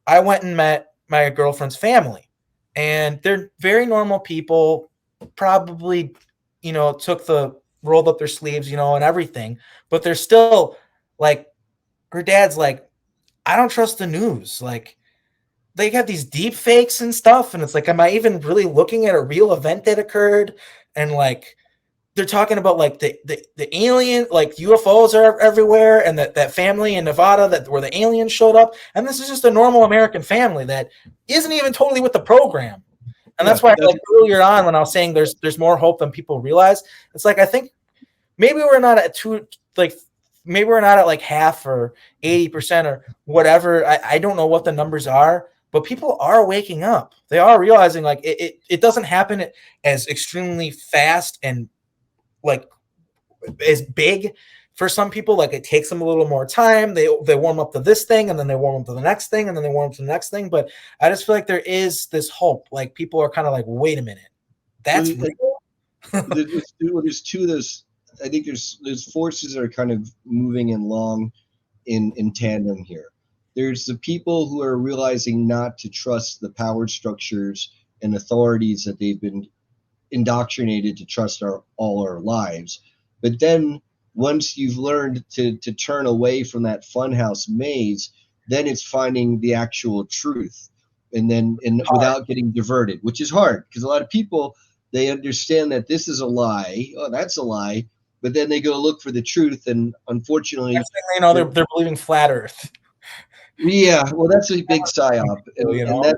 I went and met my girlfriend's family, and they're very normal people. Probably, took the rolled up their sleeves, and everything, but they're still like, her dad's like, I don't trust the news. Like, they have these deep fakes and stuff, and it's like, am I even really looking at a real event that occurred? And like, they're talking about like the alien, like UFOs are everywhere, and that family in Nevada that where the aliens showed up, and this is just a normal American family that isn't even totally with the program. And Yeah, that's why, that's like, earlier on when I was saying there's more hope than people realize, it's like, I think maybe we're not at two, like, maybe we're not at like half or 80% or whatever. I don't know what the numbers are, but people are waking up. They are realizing, like, it doesn't happen as extremely fast and like as big for some people. Like, it takes them a little more time. They warm up to this thing, and then they warm up to the next thing, and then they warm up to the next thing. But I just feel like there is this hope. Like, people are kind of like, wait a minute, well, that's real. there's two of those. I think there's forces that are kind of moving along in tandem here. There's the people who are realizing not to trust the power structures and authorities that they've been indoctrinated to trust all our lives. But then once you've learned to turn away from that funhouse maze, then it's finding the actual truth, and without getting diverted, which is hard because a lot of people, they understand that this is a lie, oh that's a lie, but then they go look for the truth, and unfortunately, Next thing they know, they're believing flat Earth. yeah, well, that's a big psyop, You and know,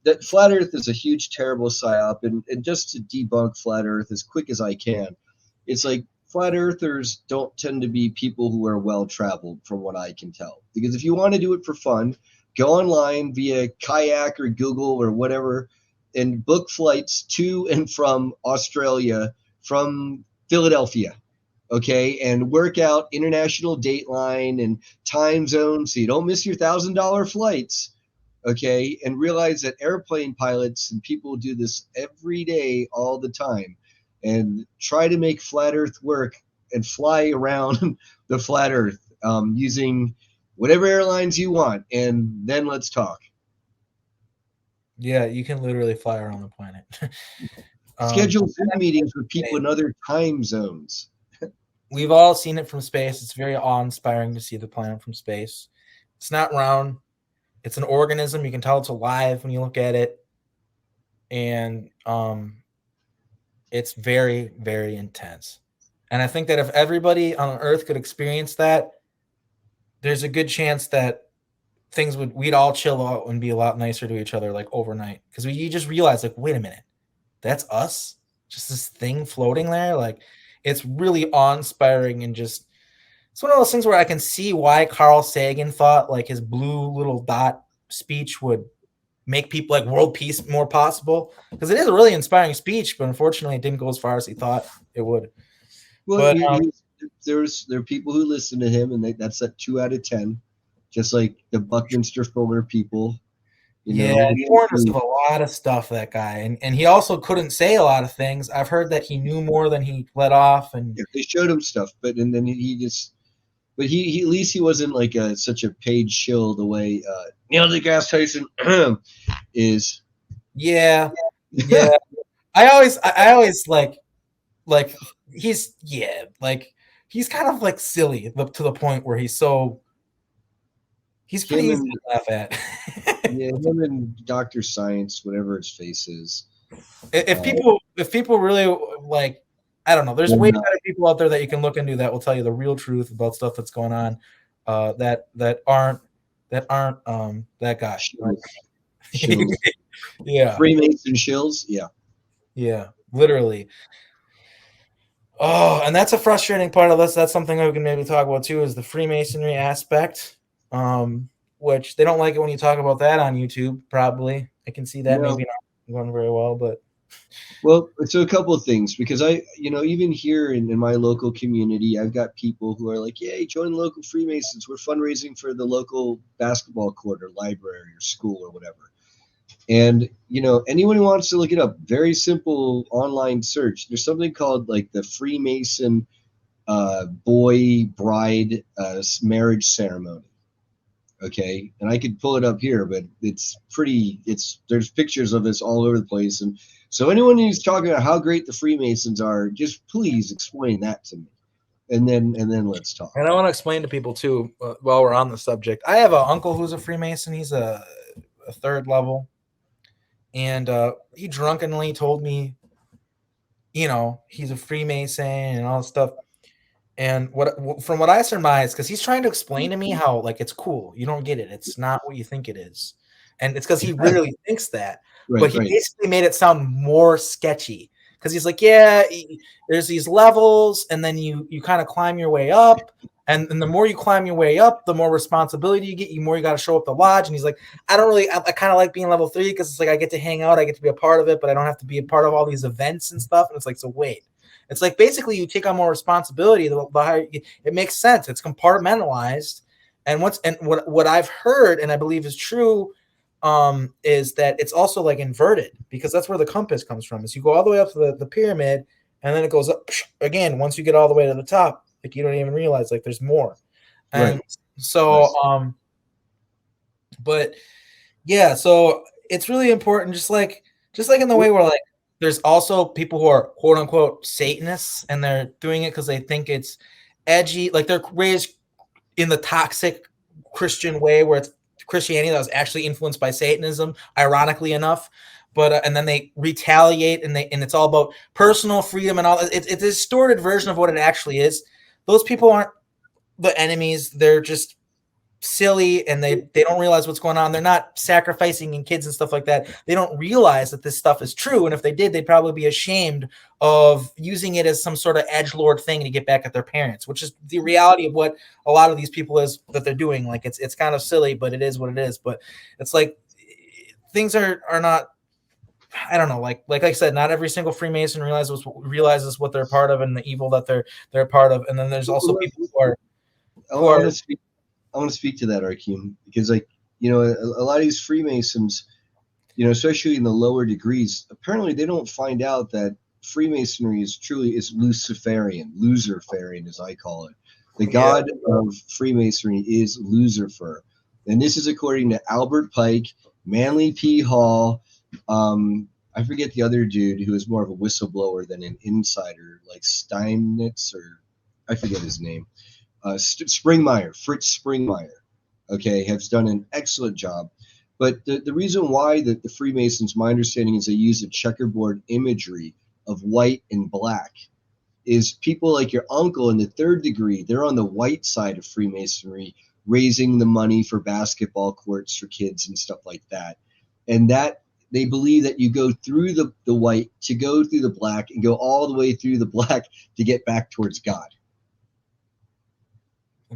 that flat Earth is a huge, terrible psyop. And just to debunk flat Earth as quick as I can, it's like flat Earthers don't tend to be people who are well traveled, from what I can tell. Because if you want to do it for fun, go online via kayak or Google or whatever, and book flights to and from Australia from Philadelphia, okay, and work out international dateline and time zones so you don't miss your $1,000 flights, okay, and realize that airplane pilots and people do this every day, all the time, and try to make flat Earth work and fly around the flat Earth using whatever airlines you want, and then let's talk. yeah, you can literally fly around the planet. Schedule Zoom meetings with people in other time zones. We've all seen it from space. It's very awe-inspiring to see the planet from space. It's not round. It's an organism. You can tell it's alive when you look at it, and it's very, very intense. And I think that if everybody on Earth could experience that, there's a good chance that we'd all chill out and be a lot nicer to each other, like, overnight, because you just realize, like, wait a minute, that's us, just this thing floating there. Like, it's really awe-inspiring, and just, it's one of those things where I can see why Carl Sagan thought like his blue little dot speech would make people, like, world peace more possible, because it is a really inspiring speech, but unfortunately it didn't go as far as he thought it would. Well, But there are people who listen to him, and that's at 2 out of 10, just like the Buckminster Fuller people, you yeah, know. he warned us of a lot of stuff, that guy, and he also couldn't say a lot of things. I've heard that he knew more than he let off, and Yeah, they showed him stuff, but and then he just, but he at least he wasn't like such a paid shill the way Neil deGrasse Tyson is. yeah, yeah. I always like he's kind of like silly to the point where he's pretty Him easy and to laugh at. yeah, him and Doctor Science, whatever his face is. If people really like, I don't know. There's way And, better people out there that you can look into that will tell you the real truth about stuff that's going on. That aren't that guy. Like, shills. yeah, Freemason shills. Yeah. yeah, literally. Oh, and that's a frustrating part of this. That's something we can maybe talk about too, is the Freemasonry aspect. Which they don't like it when you talk about that on YouTube. Probably, I can see that No. maybe not going very well, but Well, so a couple of things, because even here in my local community, I've got people who are like, "Yay, join the local Freemasons. We're fundraising for the local basketball court or library or school or whatever." And anyone who wants to look it up, very simple online search. There's something called like the Freemason boy bride marriage ceremony. Okay, and I could pull it up here, but there's pictures of this all over the place. And so anyone who's talking about how great the Freemasons are, just please explain that to me, and then let's talk. and I want to explain to people too, while we're on the subject. I have an uncle who's a Freemason. He's a third level, and he drunkenly told me, he's a Freemason and all this stuff. And from what I surmise, because he's trying to explain to me how like it's cool, you don't get it, it's not what you think it is, and it's because he really thinks that. But Right, he right, basically made it sound more sketchy because he's like, yeah, there's these levels, and then you kind of climb your way up, and the more you climb your way up, the more responsibility you get, the more you got to show up the lodge. And he's like, I kind of like being level 3 because it's like I get to hang out, I get to be a part of it, but I don't have to be a part of all these events and stuff. And it's like, so wait. It's like basically you take on more responsibility. The higher it makes sense. It's compartmentalized, and what I've heard and I believe is true, is that it's also like inverted, because that's where the compass comes from. Is you go all the way up to the pyramid, and then it goes up again once you get all the way to the top. Like you don't even realize like there's more, and right. so but yeah, so it's really important, just like in the way where like there's also people who are quote unquote Satanists, and they're doing it because they think it's edgy, like they're raised in the toxic Christian way where it's Christianity that was actually influenced by Satanism, ironically enough. But and then they retaliate, and it's all about personal freedom and all. It's a distorted version of what it actually is. Those people aren't the enemies; they're just silly, and they don't realize what's going on. They're not sacrificing in kids and stuff like that. They don't realize that this stuff is true, and if they did, they'd probably be ashamed of using it as some sort of edgelord thing to get back at their parents, which is the reality of what a lot of these people is that they're doing. Like it's kind of silly, but it is what it is. But it's like things are not, I don't know, like I said, not every single Freemason realizes what they're part of and the evil that they're part of. And then there's also people I who are want to speak. I want to speak to that, Arkeem, because a lot of these Freemasons, especially in the lower degrees, apparently they don't find out that Freemasonry is Luciferian, as I call it. The god of Freemasonry is Lucifer, and this is according to Albert Pike, Manly P. Hall. I forget the other dude who is more of a whistleblower than an insider, like Steinitz, or I forget his name. Fritz Springmeier, okay, has done an excellent job. But the reason why the Freemasons, my understanding is they use a checkerboard imagery of white and black, is people like your uncle in the third degree, they're on the white side of Freemasonry, raising the money for basketball courts for kids and stuff like that. And that they believe that you go through the white to go through the black and go all the way through the black to get back towards God.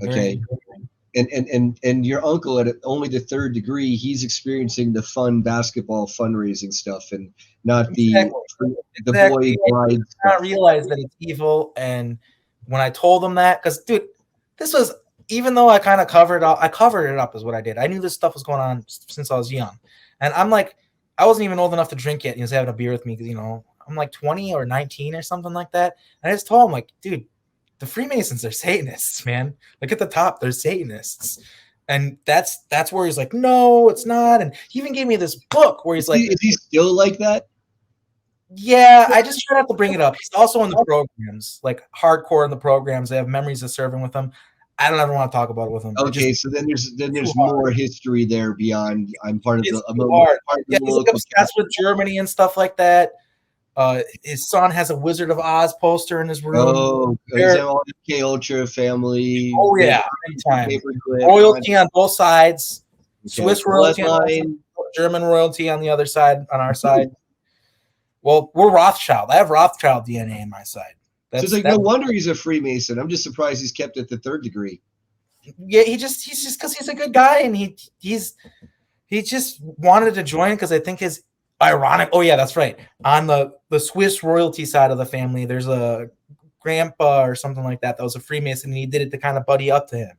Okay. And your uncle at only the third degree, he's experiencing the fun basketball fundraising stuff, and not the boy bride stuff. Not realize that it's evil. And when I told him that, because dude, this was, even though I kind of covered it up is what I did. I knew this stuff was going on since I was young, and I'm like, I wasn't even old enough to drink yet. He was having a beer with me because I'm like 20 or 19 or something like that. And I just told him, like, dude, the Freemasons are Satanists, man. Like at the top, they're Satanists. And that's where he's like, no, it's not. And he even gave me this book where he's like, is he still like that? Yeah, I just try not to bring it up. He's also in the programs, like hardcore in the programs. They have memories of serving with him. I don't ever want to talk about it with him. Okay, so then Too there's hard. more history there beyond. I'm part of It's the I'm too a hard. part of Yeah, the he's like local obsessed with Germany and stuff like that. His son has a Wizard of Oz poster in his room. Oh, is They're, that all K Ultra family? oh Big yeah, big time. paperclip. Royalty on both sides. Okay, Swiss royalty on one side, bloodline. German royalty on the other side, on our side. Well, we're Rothschild. I have Rothschild DNA in my side. So it's like no wonder he's a Freemason. I'm just surprised he's kept at the third degree. Yeah, he's just because he's a good guy, and he just wanted to join because I think his ironic. Oh yeah, that's right. On the Swiss royalty side of the family, there's a grandpa or something like that was a Freemason, and he did it to kind of buddy up to him.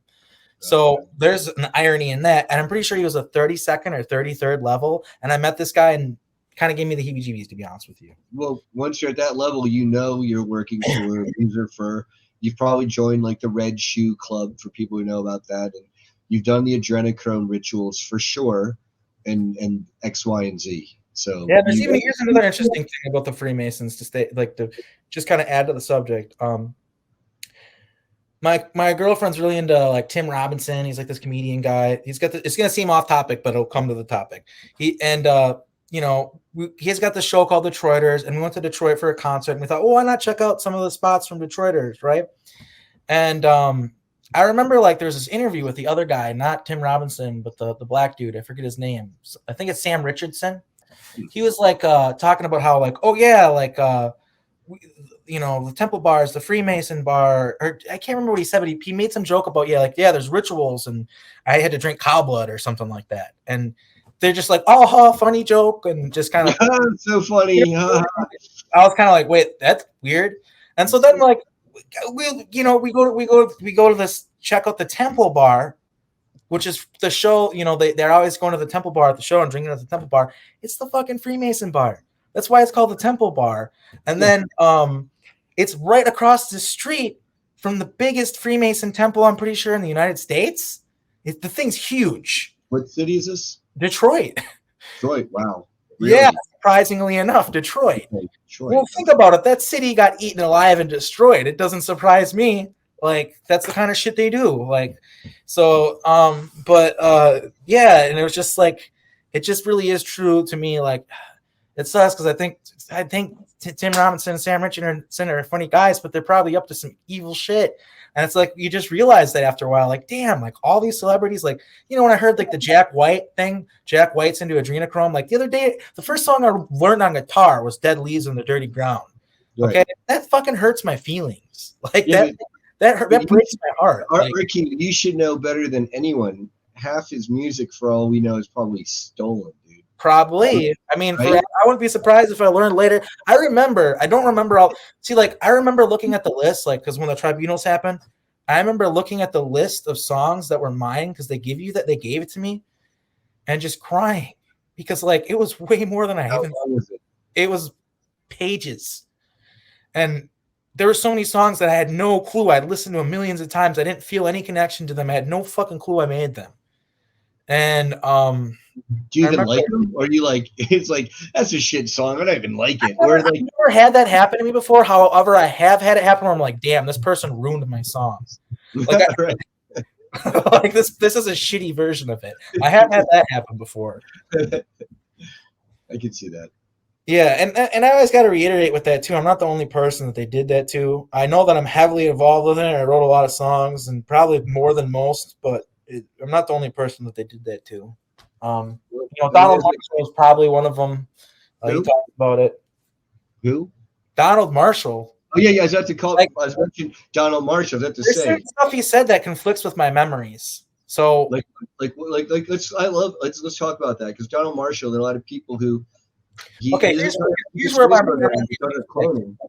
So there's an irony in that, and I'm pretty sure he was a 32nd or 33rd level. And I met this guy and kind of gave me the heebie-jeebies, to be honest with you. Well, once you're at that level, you know you're working for user for. You've probably joined like the Red Shoe Club for people who know about that, and you've done the adrenochrome rituals for sure, and X, Y, and Z. So yeah, here's another interesting thing about the Freemasons to just kind of add to the subject. My girlfriend's really into like Tim Robinson. He's like this comedian guy. It's gonna seem off topic, but it'll come to the topic. He's got this show called Detroiters, and we went to Detroit for a concert, and we thought, well, why not check out some of the spots from Detroiters, right? And I remember like there's this interview with the other guy, not Tim Robinson, but the black dude. I forget his name. I think it's Sam Richardson. He was like talking about how like, oh yeah, like the Temple bars, the Freemason bar, or I can't remember what he said, but he made some joke about there's rituals, and I had to drink cow blood or something like that, and they're just like, oh, funny joke, and just kind of so funny. I was kind of like, wait, that's weird, and so then like we go to this, check out the Temple bar, which is the show. They're always going to the Temple bar at the show and drinking at the Temple bar. It's the fucking Freemason bar. That's why it's called the Temple bar. And then it's right across the street from the biggest Freemason temple, I'm pretty sure, in the United States. The thing's huge. What city is this? Detroit. Detroit. Wow. Really? Yeah, surprisingly enough, Detroit. Okay, Detroit. Well, think about it. That city got eaten alive and destroyed. It doesn't surprise me. Like, that's the kind of shit they do. Like, so, yeah, and it was just like, it just really is true to me. Like, it sucks because I think Tim Robinson and Sam Richardson are funny guys, but they're probably up to some evil shit. And it's like you just realize that after a while, like, damn, like all these celebrities, like, when I heard like the Jack White's into adrenochrome, like the other day, the first song I learned on guitar was Dead Leaves on the Dirty Ground. Okay, right. That fucking hurts my feelings. Like that breaks my heart. Ricky, you should know better than anyone. Half his music, for all we know, is probably stolen. Probably. I mean, right? I wouldn't be surprised if I learned later. I remember looking at the list, like, because when the tribunals happened, I remember looking at the list of songs that were mine because they gave it to me, and just crying because like it was way more than it was pages, and there were so many songs that I had no clue. I'd listened to them millions of times. I didn't feel any connection to them. I had no fucking clue I made them, and do you even like them? Or are you like, it's like, that's a shit song, I don't even like it? I've never had that happen to me before. However, I have had it happen where I'm like, damn, this person ruined my songs. Like, like this is a shitty version of it. I have had that happen before. I can see that. Yeah, and I always got to reiterate with that too. I'm not the only person that they did that to. I know that I'm heavily involved with it. I wrote a lot of songs, and probably more than most, but I'm not the only person that they did that to. Donald Marshall was probably one of them. He talked about it. Who? Donald Marshall. Oh yeah. I was about to call. I was mentioning Donald Marshall. I was about to say stuff he said that conflicts with my memories. So let's talk about that because Donald Marshall. There are a lot of people who. Here's where my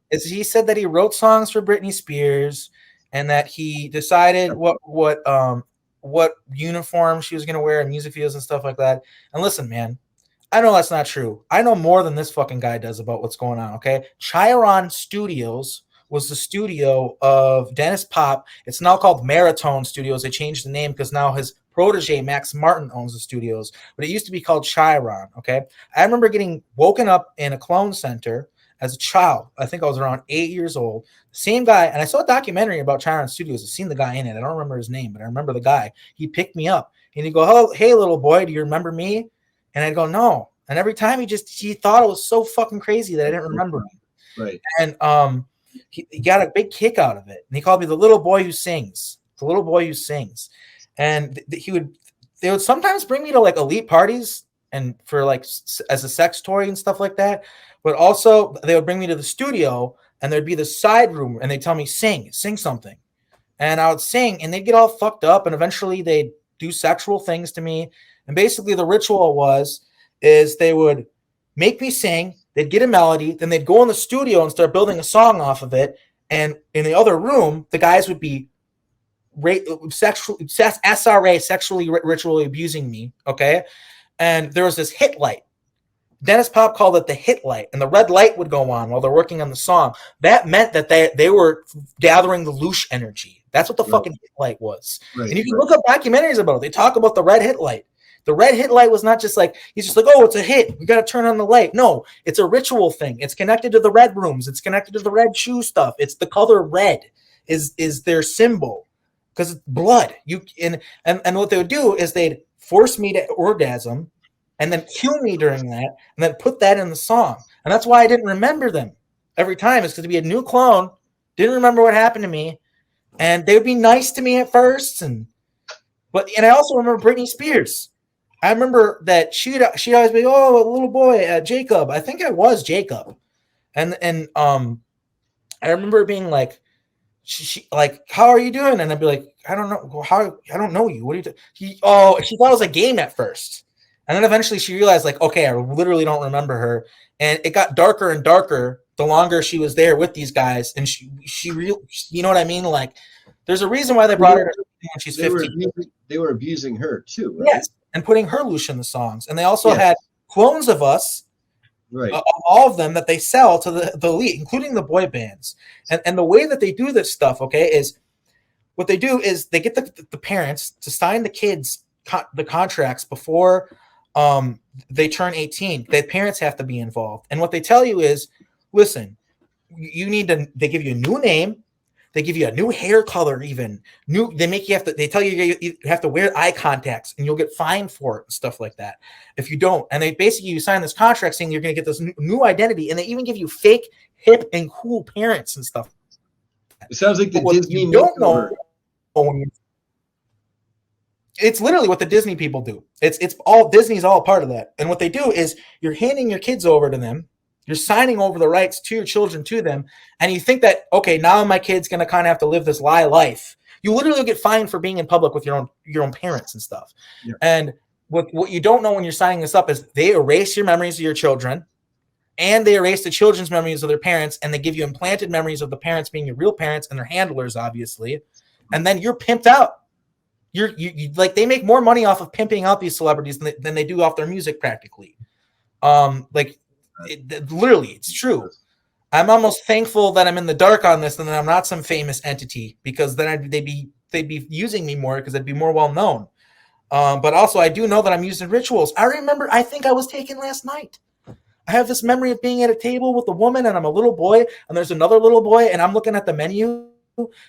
is. He said that he wrote songs for Britney Spears, and that he decided what uniform she was going to wear in music videos and stuff like that. And listen, man, I know that's not true. I know more than this fucking guy does about what's going on, okay? Chiron Studios was the studio of Dennis Pop. It's now called Maratone Studios. They changed the name because now his protege, Max Martin, owns the studios. But it used to be called Chiron, okay? I remember getting woken up in a clone center, as a child. I think I was around 8 years old. Same guy, and I saw a documentary about Chiron Studios. I've seen the guy in it. I don't remember his name, but I remember the guy. He picked me up and he'd go, "Oh, hey, little boy, do you remember me?" And I'd go, "No." And every time he thought it was so fucking crazy that I didn't remember him. Right. And he got a big kick out of it. And he called me the little boy who sings. The little boy who sings. And they would sometimes bring me to like elite parties and for like as a sex toy and stuff like that. But also they would bring me to the studio and there'd be the side room and they'd tell me, sing something. And I would sing and they'd get all fucked up and eventually they'd do sexual things to me. And basically the ritual is they would make me sing, they'd get a melody, then they'd go in the studio and start building a song off of it. And in the other room, the guys would be SRA, sexually ritually abusing me, okay? And there was this hit light. Dennis Pop called it the hit light, and the red light would go on while they're working on the song. That meant that they were gathering the loosh energy. That's what the fucking hit light was. Right, and you can look up documentaries about it. They talk about the red hit light. The red hit light was not just like, he's just like, oh, it's a hit. We got to turn on the light. No, it's a ritual thing. It's connected to the red rooms. It's connected to the red shoe stuff. It's the color red is their symbol because it's blood. And what they would do is they'd force me to orgasm and then kill me during that and then put that in the song. And that's why I didn't remember them every time. It's because to be a new clone, didn't remember what happened to me. And they would be nice to me at first. And I also remember Britney Spears. I remember that she'd always be, oh, a little boy, Jacob. I think I was Jacob. And I remember being like, she like, how are you doing? And I'd be like, I don't know. I don't know you. What are you doing? She thought it was a game at first. And then eventually she realized like, okay, I literally don't remember her. And it got darker and darker the longer she was there with these guys. And she you know what I mean? Like, there's a reason why they brought her when she's 15. They were abusing her too, right? Yes. And putting her loose in the songs. And they also had clones of us, right? All of them that they sell to the elite, including the boy bands. And the way that they do this stuff, okay, is what they do is they get the parents to sign the kids the contracts before they turn 18. The parents have to be involved. And what they tell you is, listen, they give you a new name. They give you a new hair color, even new. They tell you have to wear eye contacts, and you'll get fined for it and stuff like that if you don't. And you sign this contract saying you're going to get this new identity, and they even give you fake, hip, and cool parents and stuff. It sounds like Disney. You don't know. It's literally what the Disney people do. It's all Disney's all part of that. And what they do is you're handing your kids over to them. You're signing over the rights to your children to them. And you think that, okay, now my kid's going to kind of have to live this lie life. You literally get fined for being in public with your own parents and stuff. Yeah. And what you don't know when you're signing this up is they erase your memories of your children and they erase the children's memories of their parents. And they give you implanted memories of the parents being your real parents and their handlers, obviously. And then you're pimped out. You like, they make more money off of pimping out these celebrities than they do off their music practically. Literally, it's true. I'm almost thankful that I'm in the dark on this and that I'm not some famous entity, because then they'd be using me more because I'd be more well known. But also, I do know that I'm using rituals. I think I was taken last night. I have this memory of being at a table with a woman and I'm a little boy and there's another little boy and I'm looking at the menu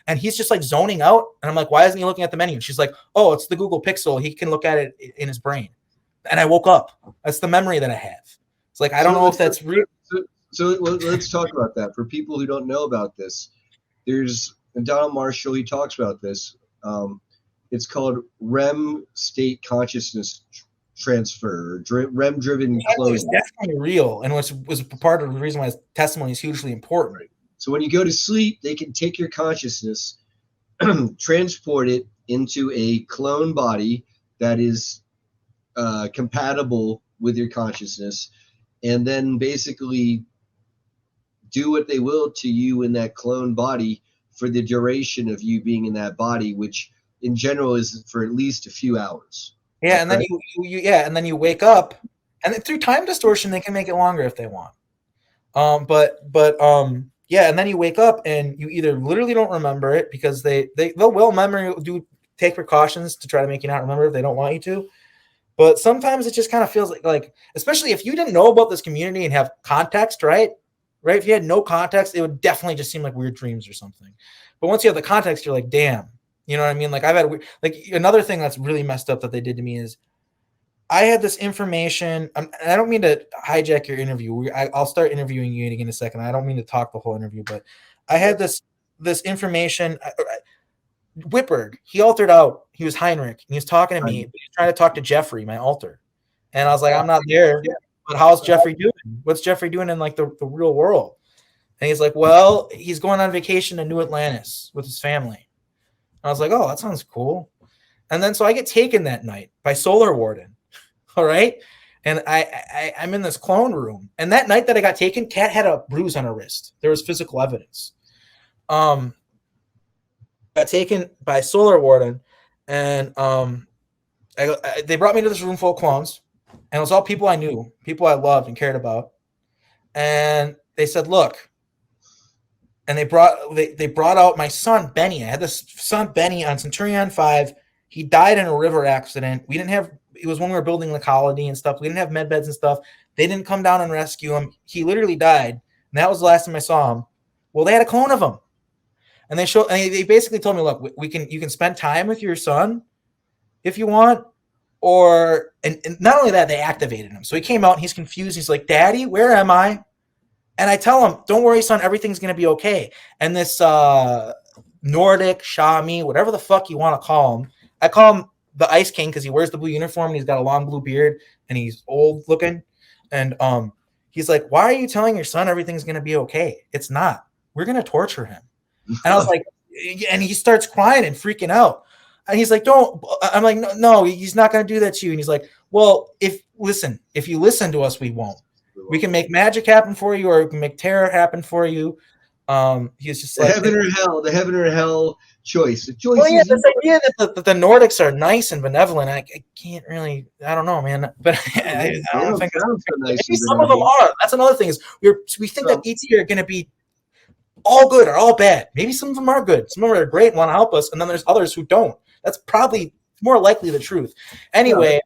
and he's just like zoning out. And I'm like, why isn't he looking at the menu? And she's like, oh, it's the Google Pixel. He can look at it in his brain. And I woke up. That's the memory that I have. It's like, I don't know if that's real. So let's talk about that. For people who don't know about this, there's Donald Marshall, he talks about this. It's called REM state consciousness transfer, REM-driven cloning. It's definitely real, and was part of the reason why his testimony is hugely important. Right. So when you go to sleep, they can take your consciousness, transport it into a clone body that is compatible with your consciousness, and then basically do what they will to you in that clone body for the duration of you being in that body, which in general is for at least a few hours. Yeah, and then and then you wake up, and then through time distortion they can make it longer if they want. And then you wake up and you either literally don't remember it because they'll memory do take precautions to try to make you not remember if they don't want you to. But sometimes it just kind of feels like, especially if you didn't know about this community and have context, right? right? If you had no context, it would definitely just seem like weird dreams or something. But once you have the context, you're like, damn, you know what I mean? Like I've had like another thing that's really messed up that they did to me is I had this information. And I don't mean to hijack your interview. I'll start interviewing you in a second. I don't mean to talk the whole interview, but I had this information. Whitberg, he altered out. He was Heinrich. And he was talking to me. He was trying to talk to Jeffrey, my alter. And I was like, I'm not there. But how's Jeffrey doing? What's Jeffrey doing in like the real world? And he's like, well, he's going on vacation to New Atlantis with his family. I was like, oh, that sounds cool. And then so I get taken that night by Solar Warden. All right. And I'm in this clone room. And that night that I got taken, Kat had a bruise on her wrist. There was physical evidence. Got taken by Solar Warden, and they brought me to this room full of clones, and it was all people I knew, people I loved and cared about. And they said, look, and they brought out my son Benny. I had this son Benny on Centurion 5. He died in a river accident. We didn't have, it was when we were building the colony and stuff. We didn't have med beds and stuff. They didn't come down and rescue him. He literally died. And that was the last time I saw him. Well, they had a clone of him. And they basically told me, look, you can spend time with your son if you want, or and not only that, they activated him. So he came out and he's confused. He's like, Daddy, where am I? And I tell him, don't worry, son, everything's gonna be okay. And this Nordic, Shami, whatever the fuck you want to call him, I call him the Ice King because he wears the blue uniform and he's got a long blue beard and he's old looking. And he's like, why are you telling your son everything's gonna be okay? It's not. We're gonna torture him. And I was like, and he starts crying and freaking out. And he's like, don't. I'm like, no, he's not going to do that to you. And he's like, well, if you listen to us, we won't. We can make magic happen for you, or we can make terror happen for you. He's just like the heaven or hell choice. The choice. Well, yeah, this idea that the Nordics are nice and benevolent. I can't really. I don't know, man. But I don't think nice maybe some of them are. That's another thing is we think that ET are going to be all good or all bad. Maybe some of them are good. Some of them are great and want to help us, and then there's others who don't. That's probably more likely the truth. Anyway,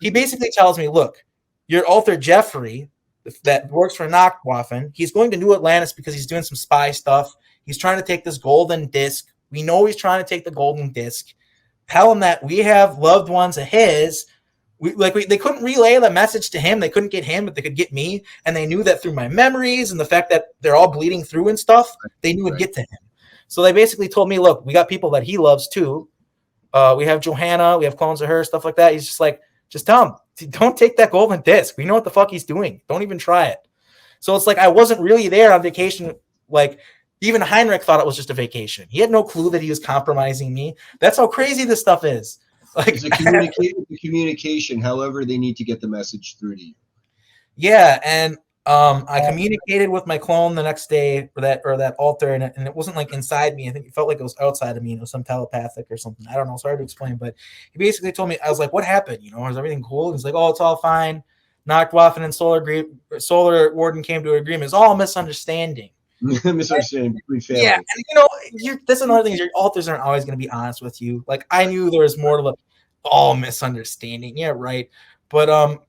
he basically tells me, look, your alter Jeffrey that works for Nachtwaffen, he's going to New Atlantis because he's doing some spy stuff. He's trying to take this golden disc. We know he's trying to take the golden disc. Tell him that we have loved ones of his. They couldn't relay the message to him. They couldn't get him, but they could get me. And they knew that through my memories and the fact that they're all bleeding through and stuff, they knew it'd get to him. So they basically told me, look, we got people that he loves too. We have Johanna, we have clones of her, stuff like that. He's just like, just tell him, don't take that golden disc. We know what the fuck he's doing. Don't even try it. So it's like I wasn't really there on vacation. Like even Heinrich thought it was just a vacation. He had no clue that he was compromising me. That's how crazy this stuff is. Like it's a communication, however they need to get the message through to you. Yeah, and I communicated with my clone the next day or that alter, and it wasn't like inside me. I think it felt like it was outside of me. It was some telepathic or something. I don't know. It's hard to explain, but he basically told me, I was like, what happened? You know, is everything cool? He's like, oh, it's all fine. Nachtwaffen and Solar Warden came to an agreement. It's all misunderstanding. Misunderstanding between families. Yeah, and you know, that's another thing is your alters aren't always going to be honest with you. Like I knew there was more to all misunderstanding. Yeah, right. But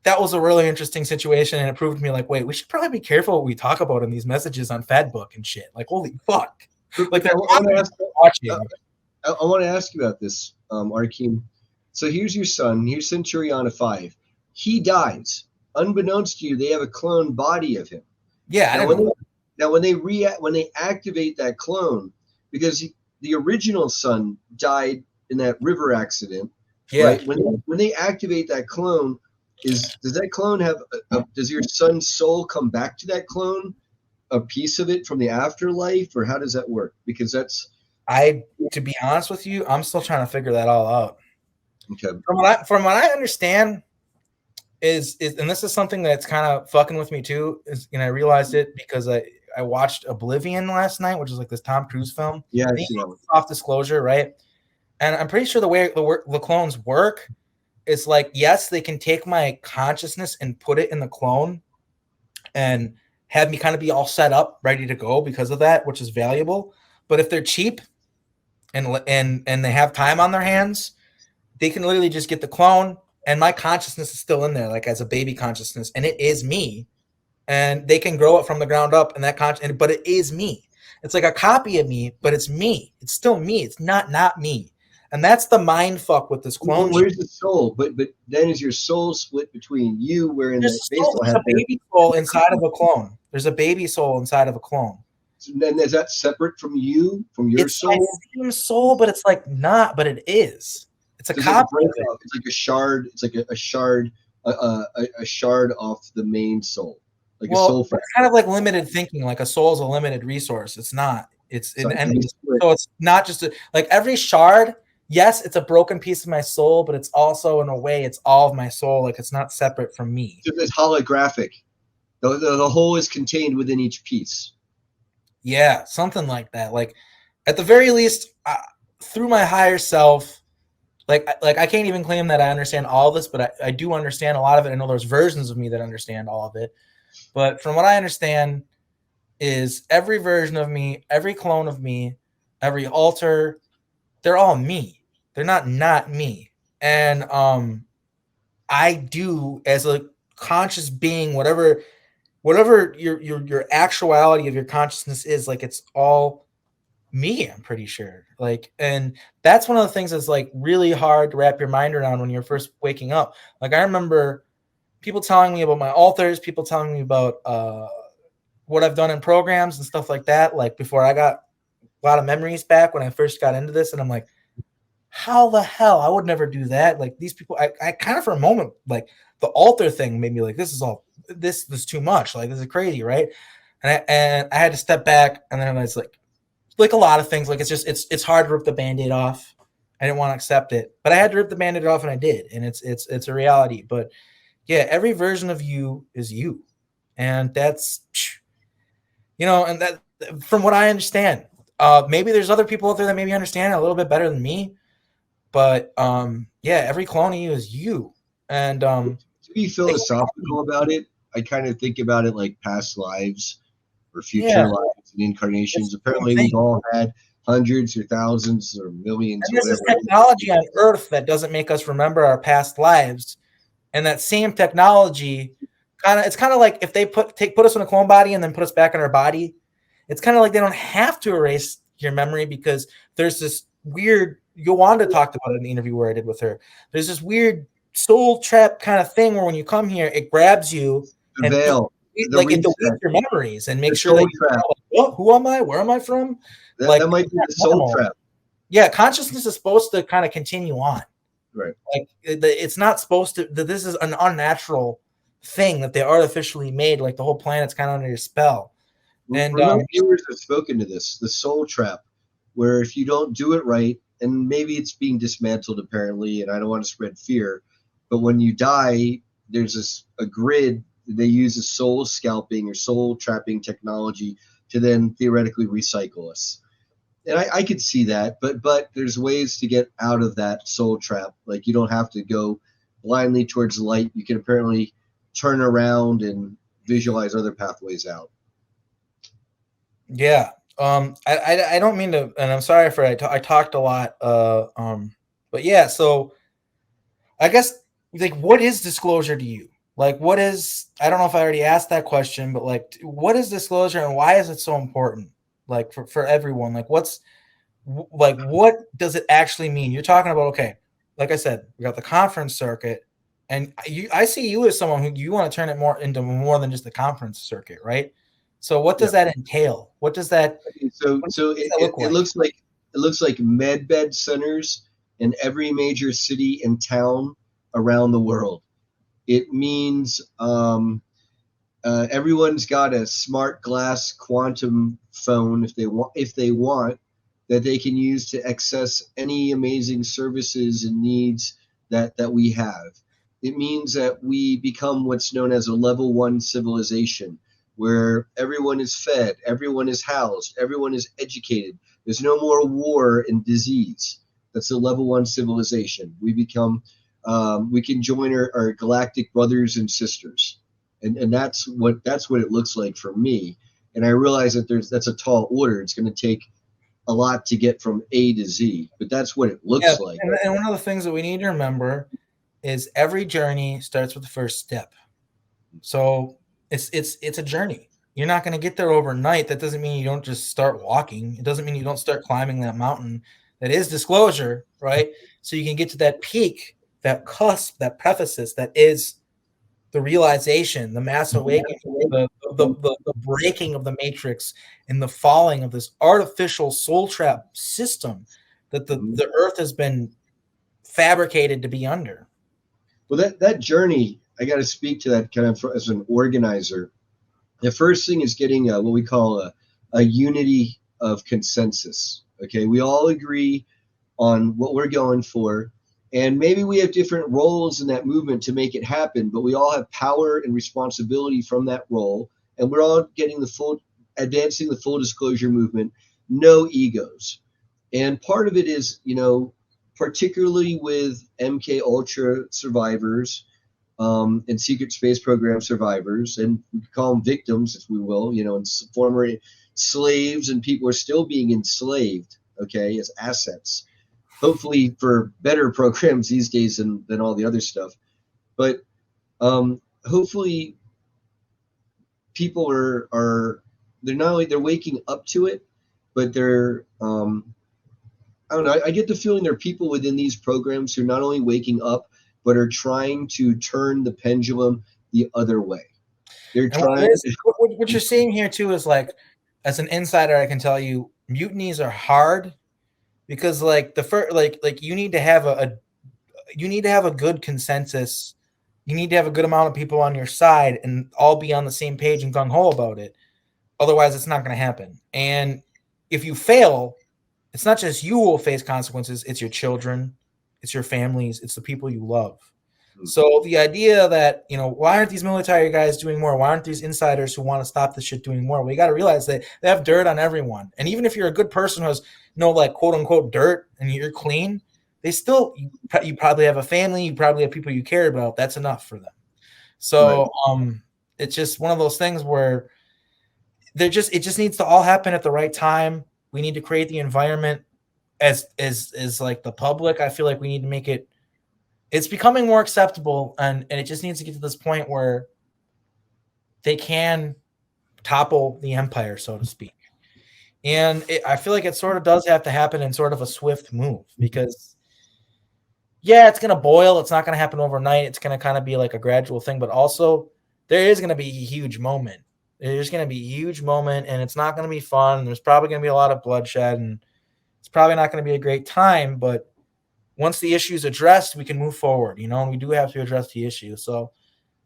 that was a really interesting situation, and it proved to me like, wait, we should probably be careful what we talk about in these messages on Fadbook and shit. Like, holy fuck! Like I want to ask you about this, Arkeem. So here's your son. Here's Centurion 5. He dies. Unbeknownst to you, they have a clone body of him. Yeah. Now, when they activate that clone, because the original son died in that river accident, right? When they activate that clone, does that clone have? Does your son's soul come back to that clone, a piece of it from the afterlife, or how does that work? Because to be honest with you, I'm still trying to figure that all out. Okay. From what I understand, is and this is something that's kind of fucking with me too. And I realized it because I watched Oblivion last night, which is like this Tom Cruise film. Yeah, I see that one. Off Disclosure, right? And I'm pretty sure the way the clones work is like, yes, they can take my consciousness and put it in the clone and have me kind of be all set up, ready to go because of that, which is valuable. But if they're cheap and they have time on their hands, they can literally just get the clone, and my consciousness is still in there, like as a baby consciousness, and it is me. and they can grow it from the ground up, and but it is me. It's like a copy of me, but it's me. It's still me. It's not me. And that's the mind fuck with this clone. Where's the soul? But then is your soul split between you wearing There's that baseball there's hat a baby soul inside of a clone. There's a baby soul inside of a clone. and then is that separate from you, from your It's my soul? same soul, but it's like not, but it is. It's a So it's like a copy break of it. off. It's like a shard. It's like a shard, a shard off the main soul, like a soul Well, fragment. it's kind of like limited thinking. Like a soul is a limited resource. It's not. So And it's split. so it's not just like every shard. Yes, it's a broken piece of my soul, but it's also in a way it's all of my soul. Like it's not separate from me. So it's holographic. The whole is contained within each piece. Yeah, something like that. Like at the very least, through my higher self, like I can't even claim that I understand all of this, but I do understand a lot of it. I know there's versions of me that understand all of it, but from what I understand is every version of me, every clone of me, every alter, they're all me. They're not me. And I do as a conscious being, whatever your actuality of your consciousness is, like it's all me, I'm pretty sure. Like, and that's one of the things that's like really hard to wrap your mind around when you're first waking up. Like I remember people telling me about my alters, people telling me about what I've done in programs and stuff like that. Like before I got a lot of memories back when I first got into this, and I'm like, how the hell? I would never do that. Like these people, I kind of for a moment, like the alter thing made me like, this is too much. Like this is crazy, right? And I had to step back, and then I was like a lot of things, like it's hard to rip the Band-Aid off. I didn't want to accept it, but I had to rip the Band-Aid off, and I did, and it's a reality. But yeah, every version of you is you, and that's and that from what I understand, maybe there's other people out there that maybe understand it a little bit better than me, but yeah, every clone of you is you, and To be philosophical about it, I kind of think about it like past lives or future yeah, lives and incarnations. it's the same Apparently, thing. we've all had hundreds or thousands or millions And or there's this whatever. technology on Earth that doesn't make us remember our past lives, and that same technology it's kind of like if they put us in a clone body and then put us back in our body. It's kind of like they don't have to erase your memory because there's this weird. Yolanda talked about it in the interview where I did with her. There's this weird soul trap kind of thing where when you come here, it grabs you The and veil, the like it reset, deletes your memories and the makes sure that soul you trap. know, like, oh, who am I? Where am I from? That Like might be the it's soul normal. trap. Yeah, consciousness is supposed to kind of continue on. Right. Like it's not supposed to. This is an unnatural thing that they artificially made. Like the whole planet's kind of under your spell. And Remote viewers have spoken to this, the soul trap, where if you don't do it right, and maybe it's being dismantled apparently, and I don't want to spread fear, but when you die, there's a grid. They use a soul scalping or soul trapping technology to then theoretically recycle us. And I could see that, but there's ways to get out of that soul trap. Like you don't have to go blindly towards light. You can apparently turn around and visualize other pathways out. yeah, I don't mean to, and I'm sorry for I talked a lot. But yeah, so I guess like what is disclosure to you? Like what is I don't know if I already asked that question, but like what is disclosure and why is it so important? Like for everyone, like like what does it actually mean? You're talking about okay, like I said, we got the conference circuit, and I see you as someone who you want to turn it more into more than just the conference circuit, right? So what does that entail? What does that So what so does it, that it, look it like? looks like med bed centers in every major city and town around the world. It means everyone's got a smart glass quantum phone if they want that they can use to access any amazing services and needs that we have. It means that we become what's known as a level one civilization, where everyone is fed, everyone is housed, everyone is educated. There's no more war and disease. That's a level one civilization. We can join our galactic brothers and sisters, and that's what it looks like for me. And I realize that's a tall order. It's going to take a lot to get from A to Z, but that's what it Yeah, looks like. and one of the things that we need to remember is every journey starts with the first step. So It's a journey. You're not going to get there overnight. That doesn't mean you don't just start walking. It doesn't mean you don't start climbing that mountain that is disclosure, right? So you can get to that peak, that cusp, that precipice that is the realization, the mass awakening, the breaking of the matrix and the falling of this artificial soul trap system that Mhm. the earth has been fabricated to be under. Well, that journey, I got to speak to that kind of as an organizer. The first thing is getting what we call a unity of consensus. Okay, we all agree on what we're going for, and maybe we have different roles in that movement to make it happen, but we all have power and responsibility from that role, and we're all getting the full, advancing the full disclosure movement, no egos. And part of it is, particularly with MK Ultra survivors, and secret space program survivors, and we could call them victims, if we will, and former slaves, and people are still being enslaved, okay, as assets. Hopefully for better programs these days than all the other stuff. But hopefully people are they're not only they're waking up to it, but they're I don't know. I get the feeling there are people within these programs who are not only waking up, but are trying to turn the pendulum the other way. They're And trying. what you're seeing here too is like, as an insider, I can tell you, mutinies are hard because like the first, like you need to have you need to have a good consensus. You need to have a good amount of people on your side and all be on the same page and gung ho about it. Otherwise, it's not going to happen. And if you fail, it's not just you who will face consequences, it's your children, it's your families, it's the people you love. So the idea that, why aren't these military guys doing more? Why aren't these insiders who want to stop this shit doing more? We got to realize that they have dirt on everyone. And even if you're a good person who has no, like, quote unquote dirt and you're clean, they still, you probably have a family, you probably have people you care about. That's enough for them. Right. So it's just one of those things where it just needs to all happen at the right time. We need to create the environment as like the public. I feel like we need to make it, it's becoming more acceptable, and it just needs to get to this point where they can topple the empire, so to speak. And I feel like it sort of does have to happen in sort of a swift move because, yeah, it's going to boil. It's not going to happen overnight. It's going to kind of be like a gradual thing, but also there is going to be a huge moment. There's going to be a huge moment, and it's not going to be fun. There's probably going to be a lot of bloodshed, and it's probably not going to be a great time, but once the issue is addressed, we can move forward, and we do have to address the issue. So,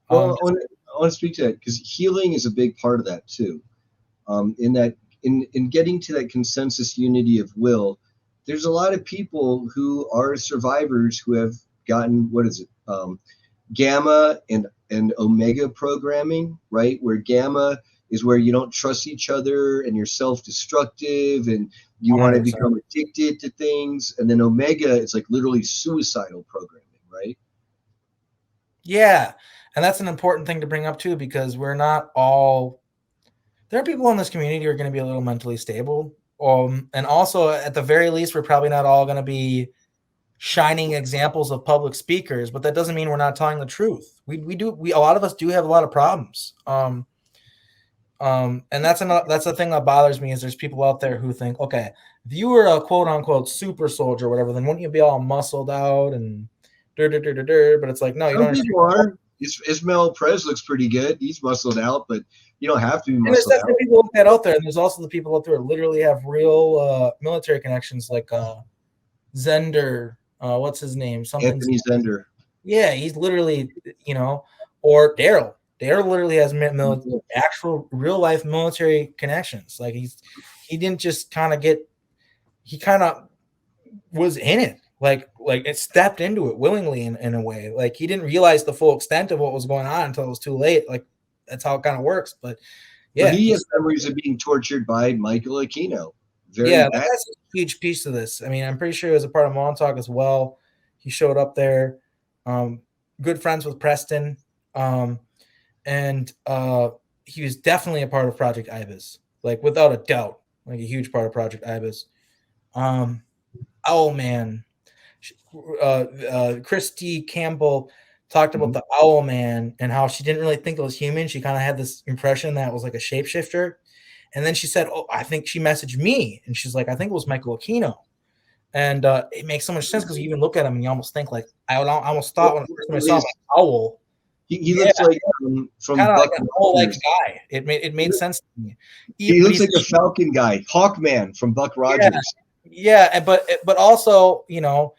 Well, I want to speak to that because healing is a big part of that too. In that, in getting to that consensus unity of will, there's a lot of people who are survivors who have gotten, what is it, gamma and omega programming, right? Where gamma is where you don't trust each other and you're self-destructive and you want to 100%. become addicted to things, and then omega is like literally suicidal programming, right? Yeah. And that's an important thing to bring up too, because we're not all, there are people in this community who are going to be a little mentally stable. And also, at the very least, we're probably not all going to be shining examples of public speakers, but that doesn't mean we're not telling the truth. A lot of us do have a lot of problems. And that's the thing that bothers me is there's people out there who think, okay, if you were a quote unquote super soldier or whatever, then wouldn't you be all muscled out and but it's like, no, you don't Some understand. people are. Ismail Prez looks pretty good. He's muscled out, but you don't have to be And there's muscled definitely out. people like that out there, and there's also the people out there who literally have real military connections, like Zender. What's his name? Something. Anthony Zender. Yeah, he's literally, or Daryl. Daryl literally has actual real life military connections. Like he didn't just kind of get, he kind of was in it. Like it stepped into it willingly in a way. Like he didn't realize the full extent of what was going on until it was too late. Like that's how it kind of works. But Well, yeah, he has memories of being tortured by Michael Aquino. Very yeah, bad. that's a huge piece of this. I mean, I'm pretty sure he was a part of Montauk as well. He showed up there. Um, Good friends with Preston. Um, and he was definitely a part of Project Ibis, like without a doubt, like a huge part of Project Ibis. Um, oh man, Christy Campbell talked about the owl man and how she didn't really think it was human. She kind of had this impression that it was like a shapeshifter. And then she said, "Oh, I think she messaged me." And she's like, "I think it was Michael Aquino." And it makes so much sense because you even look at him and you almost think like I almost thought when I saw him like owl. He looks like from Kind of like Buck an owl-like Rogers. guy. It made sense to me. He looks like a Falcon guy, Hawkman from Buck Rogers. Yeah, but also, you know,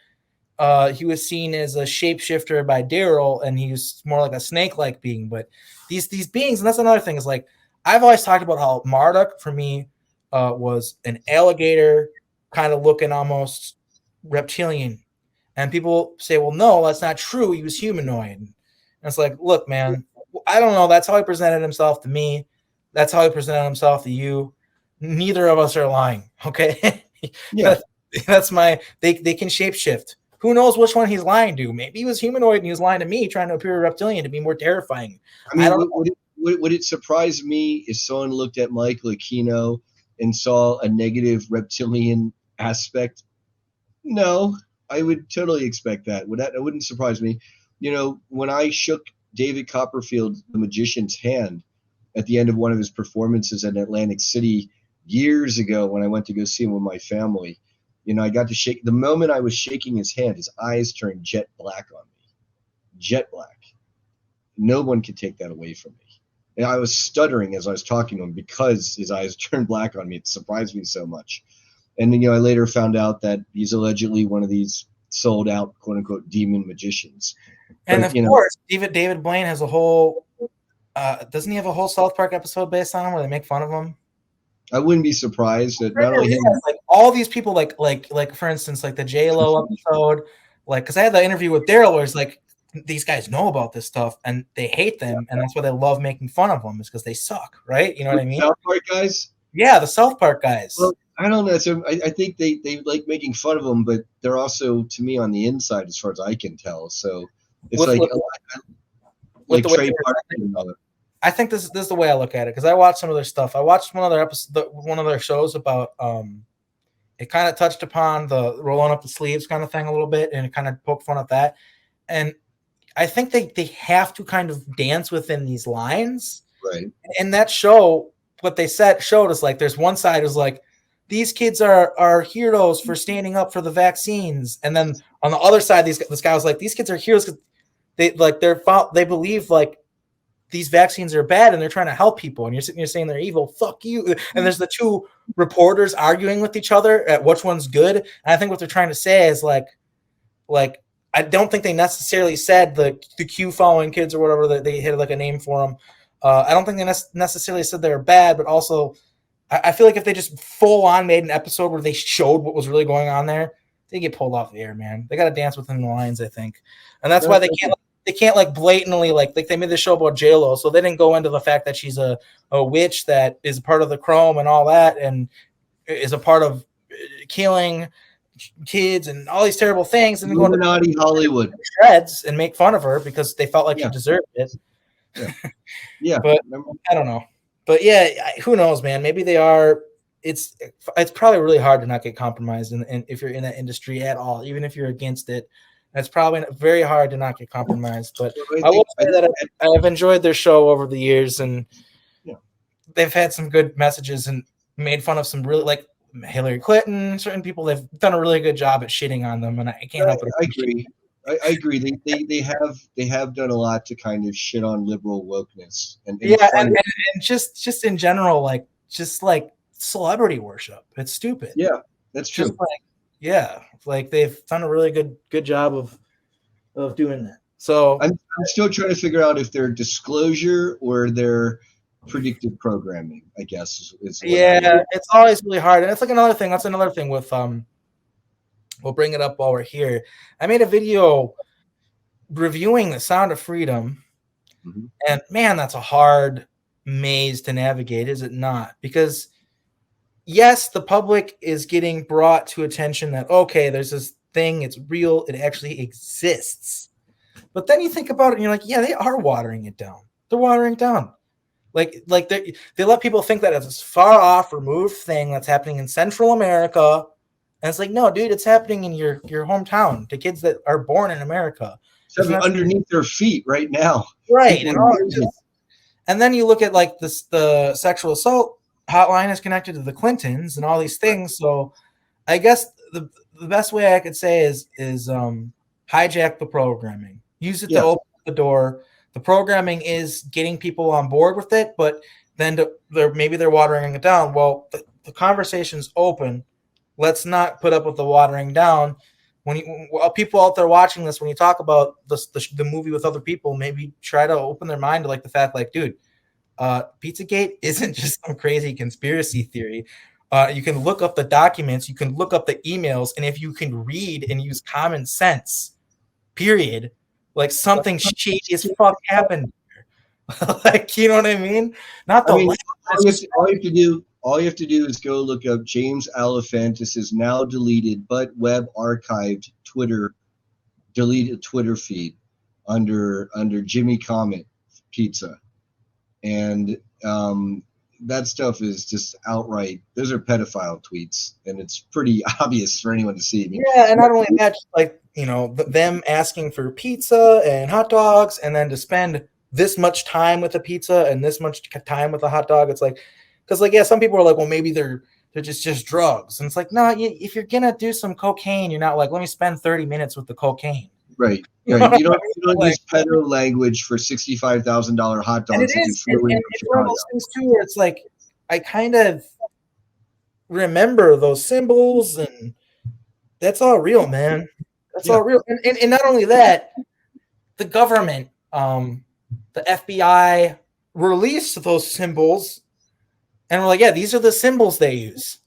he was seen as a shapeshifter by Daryl, and he was more like a snake-like being. But these beings, and that's another thing, is like I've always talked about how Marduk for me was an alligator, kind of looking almost reptilian. And people say, well, no, that's not true. He was humanoid. And it's like, look, man, I don't know. That's how he presented himself to me. That's how he presented himself to you. Neither of us are lying. Okay. Yeah. That's they can shapeshift. Who knows which one he's lying to? Maybe he was humanoid and he was lying to me, trying to appear reptilian to be more terrifying. I mean, would it surprise me if someone looked at Michael Aquino and saw a negative reptilian aspect? No, I would totally expect that. It wouldn't surprise me. You know, when I shook David Copperfield, the magician's hand, at the end of one of his performances in Atlantic City years ago when I went to go see him with my family, you know, I got to shake. The moment I was shaking his hand, his eyes turned jet black on me. Jet black. No one could take that away from me. And I was stuttering as I was talking to him because his eyes turned black on me. It surprised me so much. And then, you know, I later found out that he's allegedly one of these sold out, quote unquote, demon magicians. And but, of course, David Blaine has a whole, doesn't he have a whole South Park episode based on him where they make fun of him? I wouldn't be surprised that not only him, like all these people, like for instance, like the J-Lo episode, like, because I had the interview with Daryl where it's like, these guys know about this stuff and they hate them, and that's why they love making fun of them, is because they suck, right? You know what I mean? South Park guys? Yeah, the South Park guys. Well, I don't know. So I think they like making fun of them, but they're also, to me, on the inside, as far as I can tell. So it's like Trey Parker. I think this is the way I look at it, because I watched some of their stuff. I watched one of their shows about it kind of touched upon the rolling up the sleeves kind of thing a little bit, and it kind of poked fun at that. And I think they have to kind of dance within these lines. Right. And that show, what they showed us, like, there's one side is like, these kids are heroes for standing up for the vaccines. And then on the other side, this guy was like, these kids are heroes because they believe like these vaccines are bad and they're trying to help people. And you're sitting here saying they're evil. Fuck you. And there's the two reporters arguing with each other at which one's good. And I think what they're trying to say is like I don't think they necessarily said the Q following kids or whatever, that they had like a name for them. I don't think they necessarily said they were bad, but also I feel like if they just full on made an episode where they showed what was really going on there, they get pulled off the air, man. They got to dance within the lines, I think. And that's why they can't like blatantly, like they made the show about J-Lo, so they didn't go into the fact that she's a witch that is part of the Chrome and all that, and is a part of killing kids and all these terrible things, and then go into Hollywood shreds and make fun of her because they felt like she deserved it. Yeah. But I don't know. But yeah, who knows, man? Maybe they are. It's probably really hard to not get compromised, and if you're in that industry at all, even if you're against it, it's probably very hard to not get compromised. But I will say that I've enjoyed their show over the years, and they've had some good messages and made fun of some really, like Hillary Clinton, certain people. They've done a really good job at shitting on them, and I can't help it. I agree. I agree. They have done a lot to kind of shit on liberal wokeness and just in general, like celebrity worship. It's stupid. Yeah, that's true. Like they've done a really good job of doing that. So I'm still trying to figure out if they're disclosure or they're predictive programming, I guess is it's always really hard. And it's like another thing. That's another thing with we'll bring it up while we're here. I made a video reviewing The Sound of Freedom. Mm-hmm. And man, that's a hard maze to navigate, is it not? Because yes, the public is getting brought to attention that, okay, there's this thing, it's real, it actually exists. But then you think about it and you're like, yeah, they are watering it down. They're watering it down. Like they let people think that it's this far off, removed thing that's happening in Central America. And it's like, no, dude, it's happening in your hometown to kids that are born in America. Shoving underneath their feet right now. Right. And then you look at like this, the sexual assault hotline is connected to the Clintons and all these things. So I guess the best way I could say is hijack the programming. Use it to open the door. The programming is getting people on board with it, but then maybe they're watering it down. Well, the conversation's open. Let's not put up with the watering down. When people out there watching this, when you talk about the movie with other people, maybe try to open their mind to like the fact, like, dude, Pizzagate isn't just some crazy conspiracy theory. You can look up the documents, you can look up the emails, and if you can read and use common sense, period, like something shady as fuck happened. Like, you know what I mean? Not the. I mean, all you have to do is go look up James Alefantis' now deleted but web archived deleted Twitter feed under Jimmy Comet Pizza, and that stuff is just outright. Those are pedophile tweets, and it's pretty obvious for anyone to see. Yeah, and not only that, like, you know, them asking for pizza and hot dogs, and then to spend this much time with a pizza and this much time with a hot dog. It's like, because like, yeah, some people are like, well, maybe they're just drugs, and it's like, no, if you're gonna do some cocaine, you're not like, let me spend 30 minutes with the cocaine. Right. You don't use pedo language for $65,000 hot dogs. And it is, and it's one of those things too, where it's like, I kind of remember those symbols, and that's all real, man. That's all real. And not only that, the government, the FBI released those symbols, and we're like, yeah, these are the symbols they use.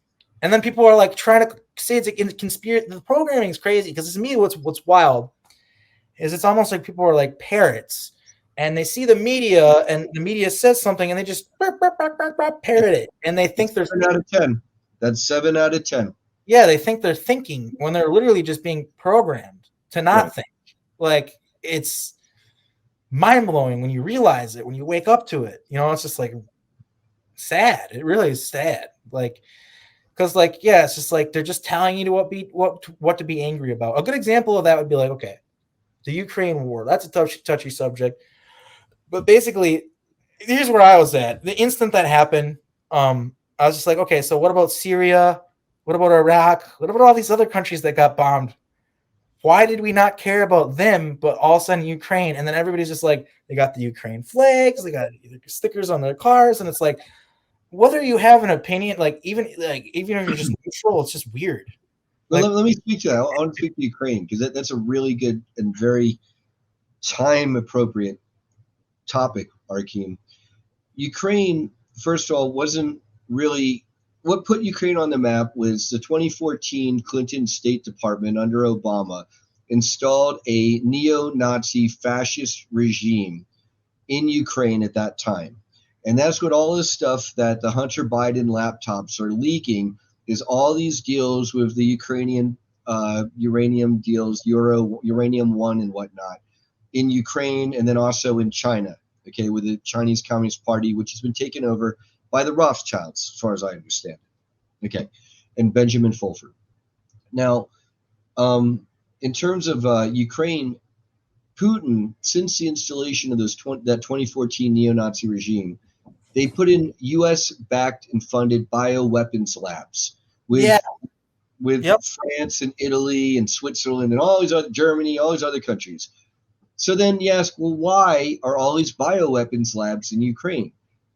And then people are like trying to say it's like conspiracy. The programming is crazy because to me, what's wild is it's almost like people are like parrots, and they see the media, and the media says something, and they just parrot it, and they think they're 7 out of 10. That's 7 out of 10. Yeah, they think they're thinking when they're literally just being programmed to not think. Like, it's mind-blowing when you realize it, when you wake up to it. You know, it's just like sad. It really is sad. Like, because like, yeah, it's just like they're just telling you what to be angry about. A good example of that would be like, okay, the Ukraine war. That's a touchy subject. But basically, here's where I was at. The instant that happened, I was just like, okay, so what about Syria? What about Iraq? What about all these other countries that got bombed? Why did we not care about them, but all of a sudden Ukraine? And then everybody's just like, they got the Ukraine flags, they got stickers on their cars, and it's like, whether you have an opinion, even if you're just neutral, it's just weird. Well, let me speak to that. I want to speak to Ukraine because that's a really good and very time-appropriate topic, Arkeem. Ukraine, first of all, wasn't really what put Ukraine on the map was the 2014 Clinton State Department under Obama installed a neo-Nazi fascist regime in Ukraine at that time. And that's what all this stuff that the Hunter Biden laptops are leaking is all these deals with the Ukrainian uranium deals, Uranium One and whatnot in Ukraine, and then also in China, okay, with the Chinese Communist Party, which has been taken over by the Rothschilds, as far as I understand it. Okay, and Benjamin Fulford. Now, in terms of Ukraine, Putin, since the installation of that 2014 neo-Nazi regime, they put in U.S.-backed and funded bioweapons labs with France and Italy and Switzerland and all these other Germany, all these other countries. So then you ask, well, why are all these bioweapons labs in Ukraine?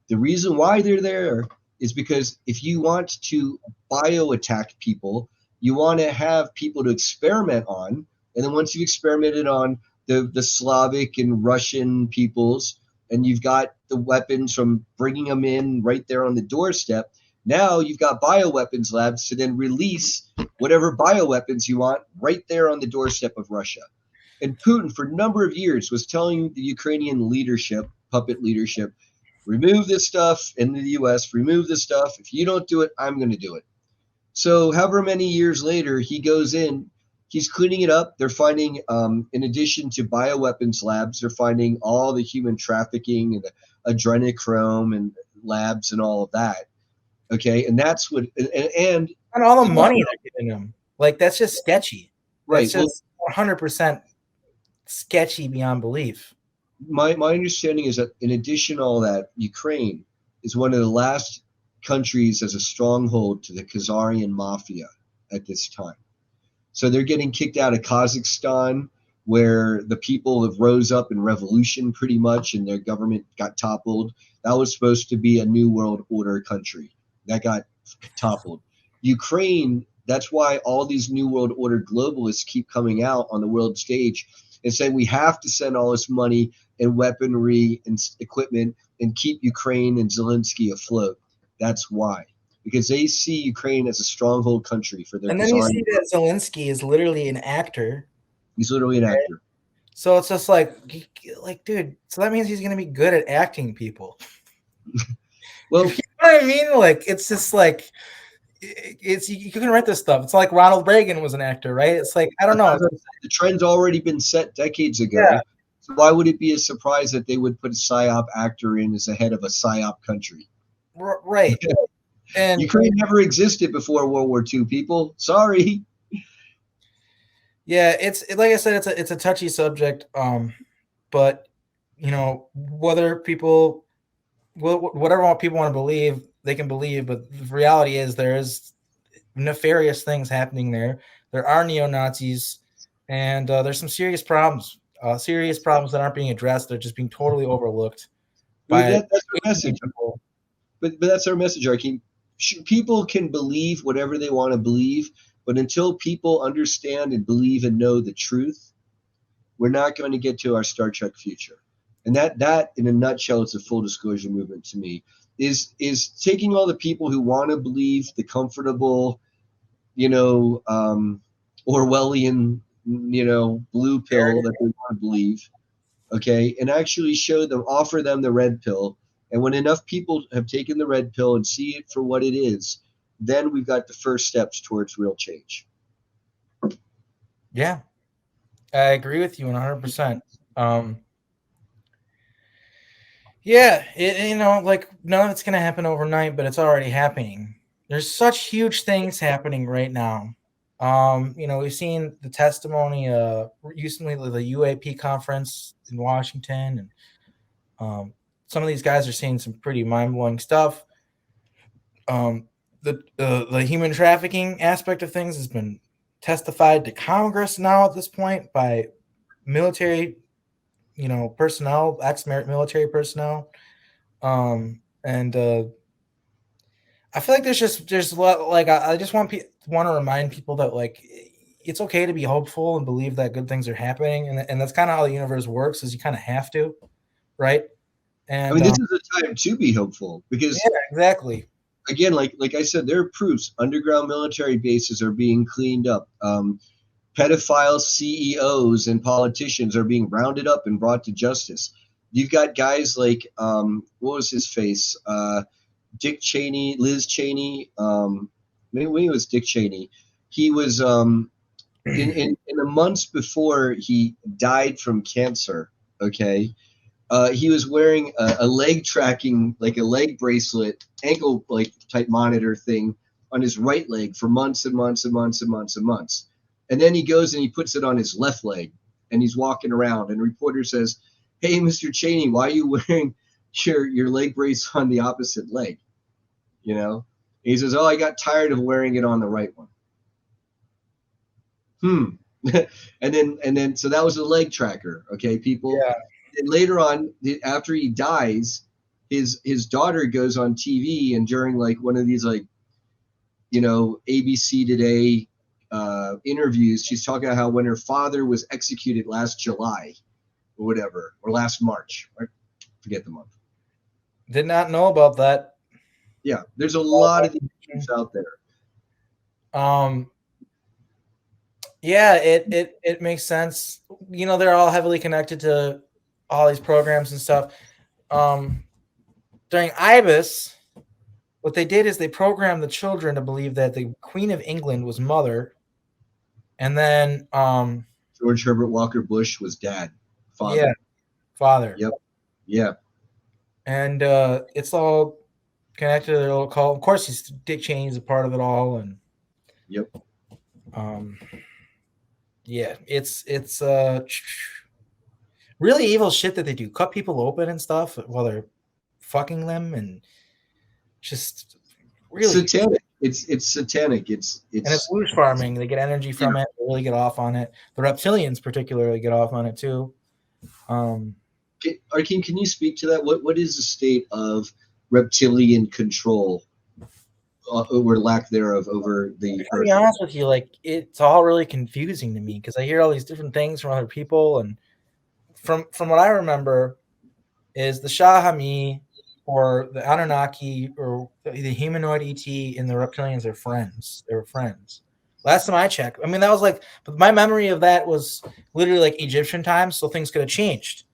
The reason why they're there is because if you want to bio-attack people, you want to have people to experiment on. And then once you've experimented on the Slavic and Russian peoples, and you've got the weapons from bringing them in right there on the doorstep, now you've got bioweapons labs to then release whatever bioweapons you want right there on the doorstep of Russia. And Putin, for a number of years, was telling the Ukrainian leadership, puppet leadership, remove this stuff in the U.S., remove this stuff. If you don't do it, I'm going to do it. So however many years later, he goes in, he's cleaning it up. They're finding, in addition to bioweapons labs, they're finding all the human trafficking and the adrenochrome and labs and all of that. Okay, and that's what and all the money they're giving them. Like, that's just sketchy. Right. It's just 100% sketchy beyond belief. My understanding is that in addition to all that, Ukraine is one of the last countries as a stronghold to the Khazarian mafia at this time. So they're getting kicked out of Kazakhstan, where the people have rose up in revolution pretty much, and their government got toppled. That was supposed to be a new world order country. That got toppled. Ukraine, that's why all these new world order globalists keep coming out on the world stage and saying we have to send all this money and weaponry and equipment and keep Ukraine and Zelensky afloat. That's why. Because they see Ukraine as a stronghold country for their And then you Khazarian. see that Zelensky is literally an actor. He's literally an actor. So it's just like, dude, so that means he's going to be good at acting people. Well, you know what I mean? Like, it's just like, you can write this stuff. It's like Ronald Reagan was an actor, right? It's like, I don't know. The trend's already been set decades ago. Yeah. So why would it be a surprise that they would put a PSYOP actor in as the head of a PSYOP country? Right. And Ukraine never existed before World War II, people. Sorry. Yeah, it's like I said, it's a touchy subject. But you know, whatever people want to believe, they can believe. But the reality is, there is nefarious things happening there. There are neo-Nazis, and there's some serious problems that aren't being addressed. They're just being totally overlooked. That's our message. But that's our message, Arkeem. People can believe whatever they want to believe, but until people understand and believe and know the truth, we're not going to get to our Star Trek future. And that in a nutshell, is the full disclosure movement to me, is taking all the people who want to believe the comfortable, Orwellian, blue pill that they want to believe, okay, and actually offer them the red pill. And when enough people have taken the red pill and see it for what it is, then we've got the first steps towards real change. Yeah, I agree with you 100%. Yeah, like none of it's going to happen overnight, but it's already happening. There's such huge things happening right now. We've seen the testimony recently of the UAP conference in Washington, and some of these guys are saying some pretty mind-blowing stuff. The human trafficking aspect of things has been testified to Congress now at this point by military, personnel, ex-military personnel. And I feel like there's a lot, like I just want to remind people that, like, it's okay to be hopeful and believe that good things are happening, and that's kind of how the universe works. Is you kind of have to, right? And I mean, this is a time to be hopeful because, yeah, exactly. Again, like I said, there are proofs. Underground military bases are being cleaned up. Pedophile CEOs and politicians are being rounded up and brought to justice. You've got guys like what was his face? Dick Cheney, Liz Cheney. Maybe it was Dick Cheney. He was in the months before he died from cancer. Okay, he was wearing a leg tracking, like a leg bracelet, ankle like type monitor thing on his right leg for months and months and months and months and months. And then he goes and he puts it on his left leg and he's walking around. And a reporter says, "Hey, Mr. Cheney, why are you wearing your leg brace on the opposite leg?" And he says, "Oh, I got tired of wearing it on the right one." and then so that was a leg tracker. Okay, people. Yeah. And later on, after he dies, his daughter goes on TV, and during like one of these ABC Today interviews, she's talking about how when her father was executed last July or whatever, or last March, I forget the month. Did not know about that. Yeah, there's a lot of these out there. Yeah, it makes sense. They're all heavily connected to all these programs and stuff. During IBIS, what they did is they programmed the children to believe that the Queen of England was mother, and then George Herbert Walker Bush was dad, father. Yeah, father. Yep. Yeah. And it's all connected to their little cult. Of course, Dick Cheney's a part of it all, and yep. Yeah, it's really evil shit that they do. Cut people open and stuff while they're fucking them, and just really. Satanic. It's satanic. And it's whoosh farming. They get energy from it. They really get off on it. The reptilians particularly get off on it too. Arkin, can you speak to that? What is the state of reptilian control or lack thereof over the To be honest with you, like it's all really confusing to me because I hear all these different things from other people, and from what I remember, is the Shahami or the Anunnaki or the humanoid ET and the reptilians are friends. They were friends. Last time I checked, I mean that was like, but my memory of that was literally like Egyptian times, so things could have changed.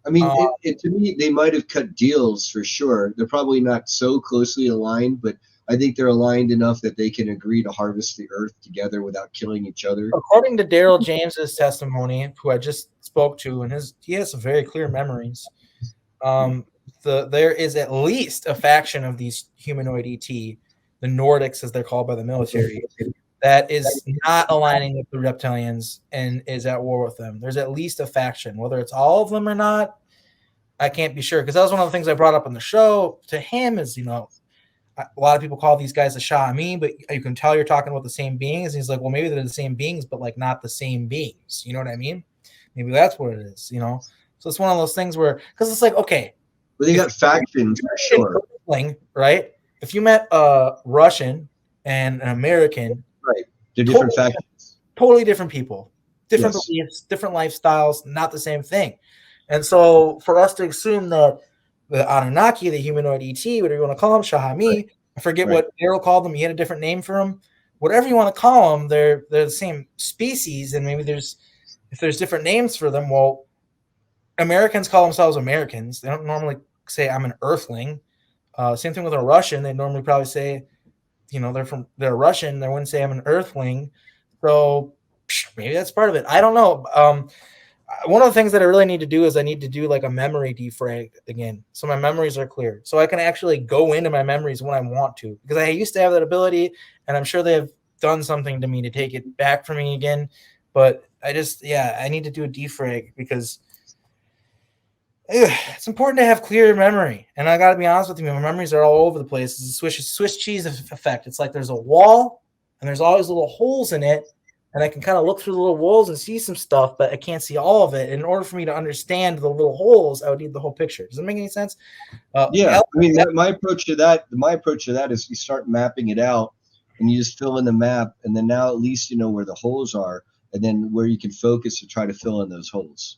I mean, to me, they might have cut deals for sure. They're probably not so closely aligned, but I think they're aligned enough that they can agree to harvest the earth together without killing each other. According to Daryl James's testimony, who I just spoke to, and he has some very clear memories. There is at least a faction of these humanoid ET, the Nordics as they're called by the military, that is not aligning with the reptilians and is at war with them. There's at least a faction. Whether it's all of them or not, I can't be sure, because that was one of the things I brought up on the show to him is, a lot of people call these guys the Sha'ami, but you can tell you're talking about the same beings. And he's like, well, maybe they're the same beings, but like not the same beings. You know what I mean? Maybe that's what it is, So it's one of those things where, because it's like, okay. Well, they got factions for sure. Right? If you met a Russian and an American, right, they're different factions. Totally different people, different beliefs, different lifestyles, not the same thing. And so for us to assume that the Anunnaki, the humanoid ET, whatever you want to call them, Shahami, I forget what Daryl called them. He had a different name for them. Whatever you want to call them, they're the same species, and maybe if there's different names for them, well, Americans call themselves Americans. They don't normally say I'm an Earthling. Same thing with a Russian. They normally probably say, they're Russian. They wouldn't say I'm an Earthling. So maybe that's part of it. I don't know. One of the things that I really need to do is I need to do like a memory defrag again, so my memories are clear, so I can actually go into my memories when I want to, because I used to have that ability, and I'm sure they have done something to me to take it back from me again. But I need to do a defrag because it's important to have clear memory. And I got to be honest with you, my memories are all over the place. It's a Swiss cheese effect. It's like there's a wall and there's always little holes in it. And I can kind of look through the little walls and see some stuff, but I can't see all of it. In order for me to understand the little holes, I would need the whole picture. Does that make any sense? Yeah. I mean, my approach to that is you start mapping it out and you just fill in the map. And then now at least you know where the holes are and then where you can focus to try to fill in those holes.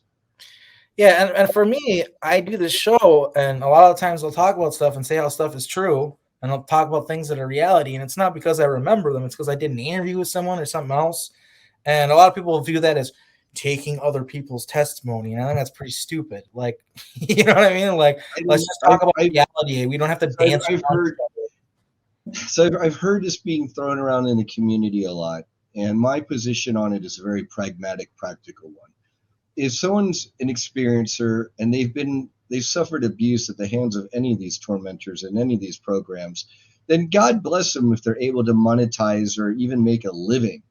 Yeah. And for me, I do this show, and a lot of times I'll talk about stuff and say how stuff is true. And I'll talk about things that are reality. And it's not because I remember them. It's because I did an interview with someone or something else. And a lot of people view that as taking other people's testimony. And I think that's pretty stupid. Like, you know what I mean? Like, let's just talk about reality. We don't have to dance. I've heard this being thrown around in the community a lot. And my position on it is a very pragmatic, practical one. If someone's an experiencer and they've suffered abuse at the hands of any of these tormentors and any of these programs, then God bless them if they're able to monetize or even make a living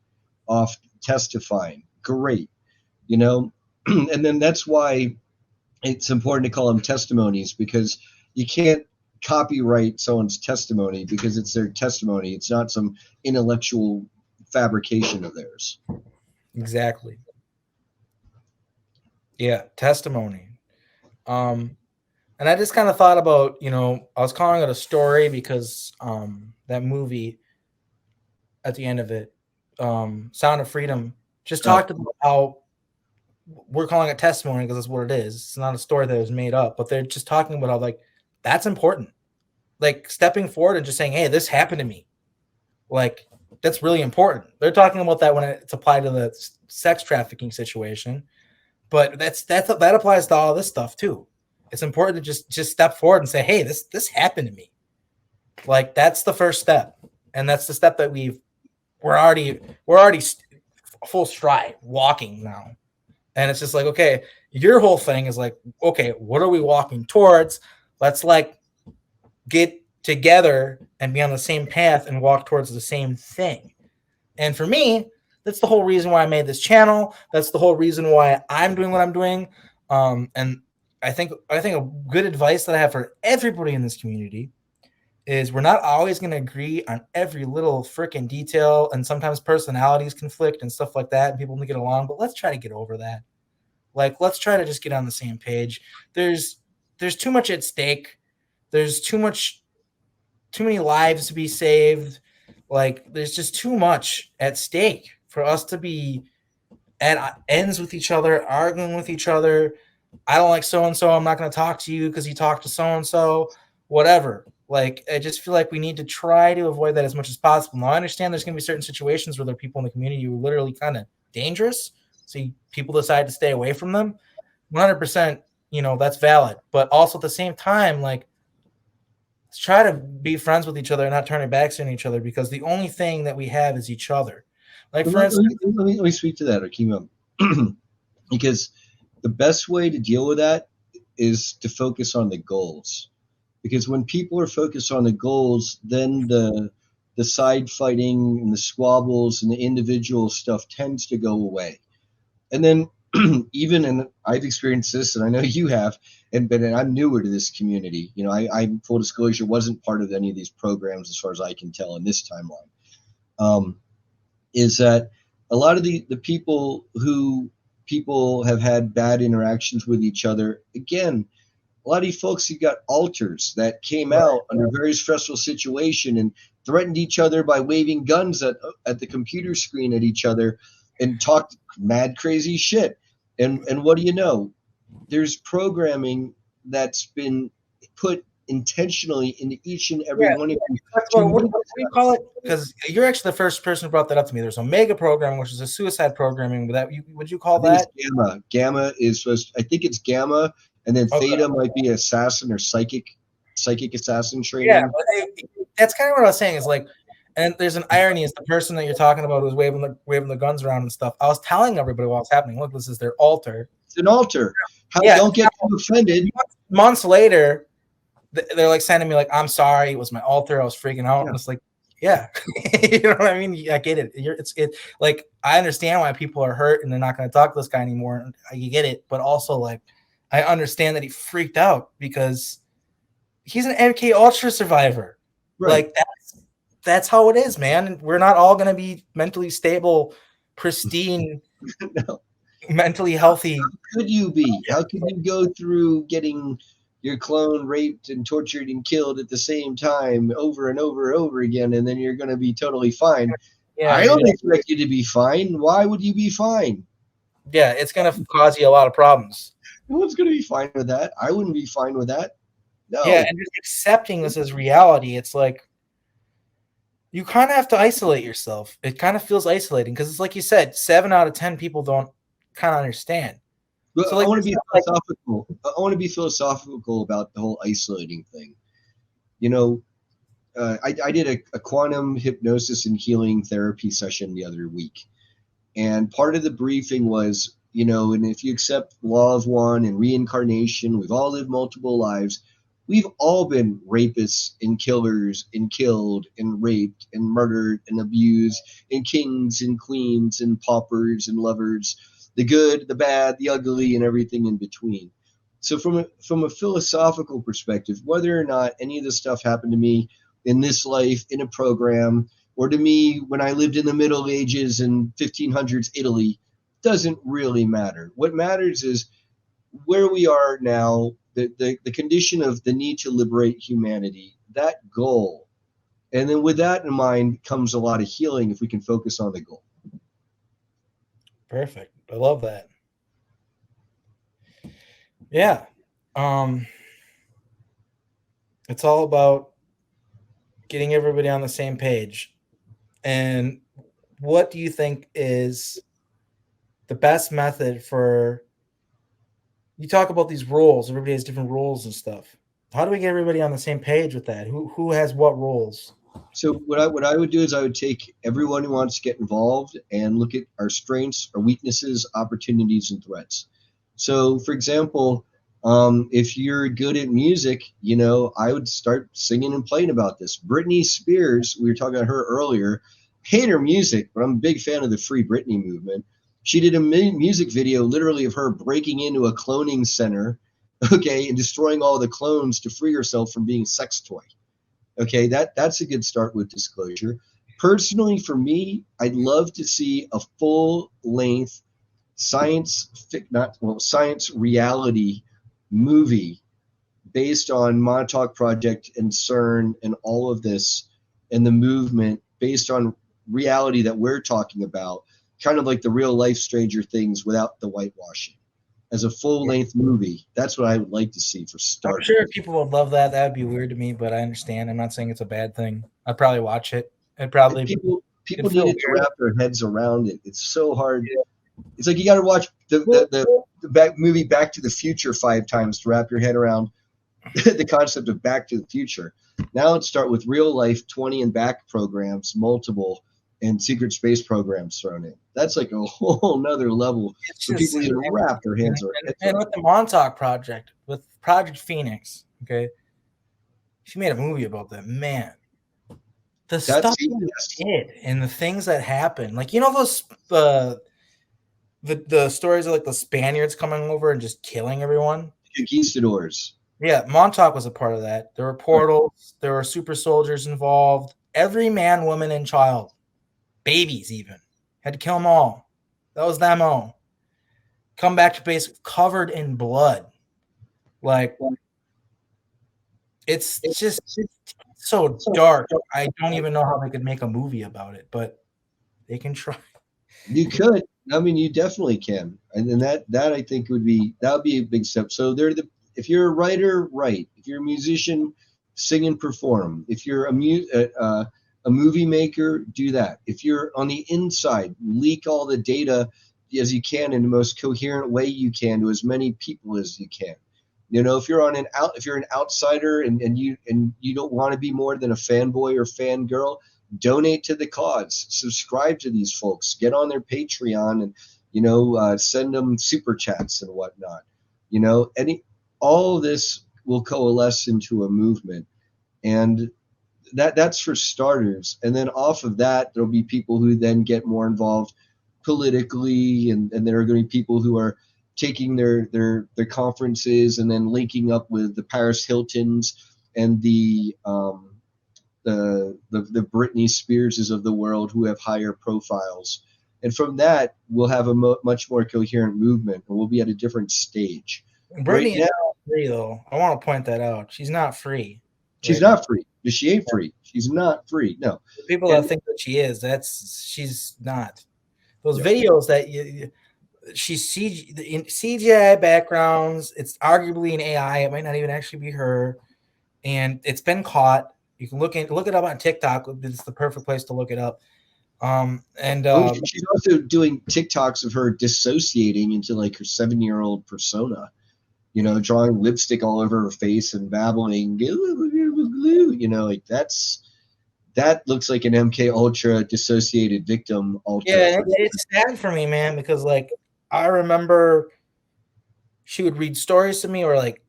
off testifying. Great. And then that's why it's important to call them testimonies, because you can't copyright someone's testimony because it's their testimony. It's not some intellectual fabrication of theirs. Exactly. Yeah, testimony. And I just kind of thought about, I was calling it a story because that movie at the end of it, Sound of Freedom, just talked about how we're calling it testimony because that's what it is. It's not a story that was made up, but they're just talking about how, like, that's important. Like, stepping forward and just saying, hey, this happened to me. Like, that's really important. They're talking about that when it's applied to the sex trafficking situation. But that applies to all this stuff too. It's important to just step forward and say, hey, this happened to me. Like, that's the first step. And that's the step that we're already full stride walking now. And it's just like, okay, your whole thing is like, okay, what are we walking towards? Let's like get together and be on the same path and walk towards the same thing. And for me, that's the whole reason why I made this channel. That's the whole reason why I'm doing what I'm doing. And I think a good advice that I have for everybody in this community is we're not always going to agree on every little freaking detail, and sometimes personalities conflict and stuff like that, and people don't get along. But let's try to get over that. Like, let's try to just get on the same page. There's too much at stake. There's too many lives to be saved. Like, there's just too much at stake for us to be at ends with each other, arguing with each other. I don't like so and so. I'm not going to talk to you because you talked to so and so. Whatever. Like, I just feel like we need to try to avoid that as much as possible. Now, I understand there's going to be certain situations where there are people in the community who are literally kind of dangerous. So people decide to stay away from them. 100%, that's valid. But also at the same time, like, let's try to be friends with each other and not turn our backs on each other, because the only thing that we have is each other. Like, for instance, let me speak to that, Akima, because the best way to deal with that is to focus on the goals. Because when people are focused on the goals, then the side fighting and the squabbles and the individual stuff tends to go away. And then even, and I've experienced this, and I know you have, and I'm newer to this community. I full disclosure, wasn't part of any of these programs as far as I can tell in this timeline. Is that a lot of the people have had bad interactions with each other. Again, a lot of these folks who got alters that came out under a very stressful situation and threatened each other by waving guns at the computer screen at each other and talked mad crazy shit. And what do you know? There's programming that's been put intentionally into each and every one of you. What do you call it? Because you're actually the first person who brought that up to me. There's Omega programming, which is a suicide programming. Would you call that? Gamma. Gamma is supposed. I think it's Gamma, and then Theta might be assassin or psychic assassin training. Yeah, that's kind of what I was saying. Is like, and there's an irony. Is the person that you're talking about who's waving the guns around and stuff. I was telling everybody what was happening. Look, this is their altar. It's an altar. Don't get too offended. Months later, they're like sending me like, "I'm sorry, it was my altar. I was freaking out." And it's like, yeah, you know what I mean? I get it. It's like, I understand why people are hurt and they're not going to talk to this guy anymore. You get it, but also, like, I understand that he freaked out because he's an MK Ultra survivor. Right. Like, that's how it is, man. We're not all going to be mentally stable, pristine, no. Mentally healthy. How could you be? How could you go through getting your clone raped and tortured and killed at the same time over and over and over again, and then you're going to be totally fine? Yeah, I don't expect you to be fine. Why would you be fine? Yeah, it's going to cause you a lot of problems. No one's going to be fine with that. I wouldn't be fine with that. No. Yeah, and just accepting this as reality, it's like you kind of have to isolate yourself. It kind of feels isolating because it's like you said, 7 out of 10 people don't kind of understand. But so, like, I want to be philosophical. I want to be philosophical about the whole isolating thing. I did a quantum hypnosis and healing therapy session the other week, and part of the briefing was, and if you accept law of one and reincarnation, we've all lived multiple lives. We've all been rapists and killers and killed and raped and murdered and abused, and kings and queens and paupers and lovers, the good, the bad, the ugly, and everything in between. So from a philosophical perspective, whether or not any of this stuff happened to me in this life, in a program, or to me when I lived in the Middle Ages in 1500s Italy, doesn't really matter. What matters is where we are now, the condition of the need to liberate humanity, that goal. And then with that in mind comes a lot of healing if we can focus on the goal. Perfect. I love that. Yeah. It's all about getting everybody on the same page. And what do you think is the best method for, you talk about these roles, everybody has different roles and stuff. How do we get everybody on the same page with that? Who has what roles? So what I would do is I would take everyone who wants to get involved and look at our strengths, our weaknesses, opportunities, and threats. So, for example, if you're good at music, I would start singing and playing about this. Britney Spears, we were talking about her earlier, hate her music, but I'm a big fan of the Free Britney movement. She did a music video literally of her breaking into a cloning center, okay, and destroying all the clones to free herself from being a sex toy. Okay, that's a good start with Disclosure. Personally, for me, I'd love to see a full length science reality movie based on Montauk Project and CERN and all of this and the movement based on reality that we're talking about, kind of like the real life Stranger Things without the whitewashing. As a full length movie, that's what I would like to see for starters. I'm sure people would love that. That would be weird to me, but I understand. I'm not saying it's a bad thing. I'd probably watch it. It'd probably people it'd feel needed to weird. wrap their heads around it. It's so hard. It's like you got to watch the movie Back to the Future 5 times to wrap your head around the concept of Back to the Future. Now let's start with real life 20 and back programs, multiple, and secret space programs thrown in. That's like a whole nother level for people to even wrap their hands around. And with the Montauk Project, with Project Phoenix, okay, she made a movie about that. Man, the stuff he did and the things that happened, like those the stories of like the Spaniards coming over and just killing everyone. Conquistadors. Yeah, Montauk was a part of that. There were portals. There were super soldiers involved. Every man, woman, and child, babies even, had to kill them all. That was the MO. Come back to base covered in blood. Like, it's just so dark. I don't even know how they could make a movie about it, but they can try. You could. I mean, you definitely can, and then that I think would be a big step. So if you're a writer, write. If you're a musician, sing and perform. If you're a movie maker, do that. If you're on the inside, leak all the data as you can in the most coherent way you can to as many people as you can. If you're an outsider and you don't want to be more than a fanboy or fangirl, donate to the cause. Subscribe to these folks. Get on their Patreon and send them super chats and whatnot. All of this will coalesce into a movement, and that's for starters. And then off of that, there'll be people who then get more involved politically, and there are going to be people who are taking their conferences and then linking up with the Paris Hiltons and the Britney Spearses of the world who have higher profiles. And from that, we'll have a much more coherent movement, and we'll be at a different stage. Britney is not free, though. I want to point that out. She's not free. She's not free. She ain't free. She's not free. No. The people that think that she is, she's not. Those videos that she's in CGI backgrounds, it's arguably an AI. It might not even actually be her, and it's been caught. You can look it up on TikTok. It's the perfect place to look it up. She's also doing TikToks of her dissociating into like her 7-year-old persona, drawing lipstick all over her face and babbling, like that looks like an MK Ultra dissociated victim. Yeah, it's sad for me, man, because like I remember she would read stories to me or like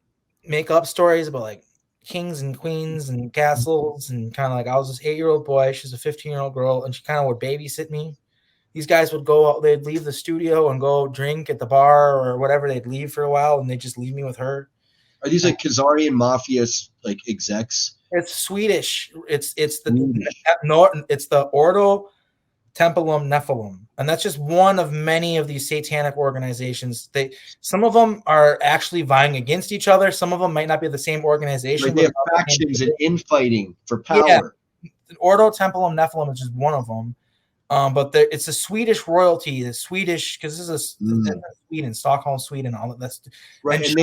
make up stories about like kings and queens and castles, and kind of like I was this 8-year-old boy, she's a 15-year-old girl, and she kind of would babysit me. These guys would go out, they'd leave the studio and go drink at the bar or whatever, they'd leave for a while and they'd just leave me with her. Are these like Khazarian mafia like execs? It's Swedish. It's the Ordo Templum Nephilim, and that's just one of many of these satanic organizations. Some of them are actually vying against each other. Some of them might not be the same organization. Like they have factions and infighting for power. Yeah. Ordo Templum Nephilim is just one of them. But it's a Swedish royalty, the Swedish, because this is Sweden, Stockholm, Sweden, all of this. Right, and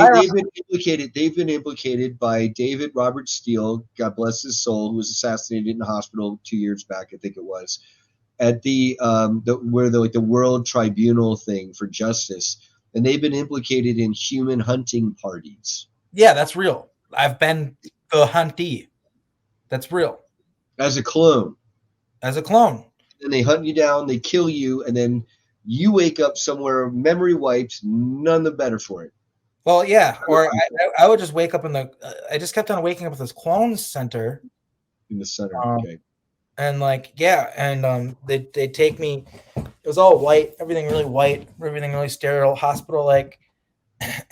they've been implicated by David Robert Steele, God bless his soul, who was assassinated in the hospital 2 years back, I think it was, at the World Tribunal thing for justice, and they've been implicated in human hunting parties. Yeah, that's real. I've been the huntee. That's real. As a clone. And they hunt you down, they kill you, and then you wake up somewhere, memory wiped, none the better for it. Well, yeah, or I would just wake up I just kept on waking up at this clone center. In the center, okay. And like, yeah, and they take me, It was all white, everything really white, everything really sterile, hospital like.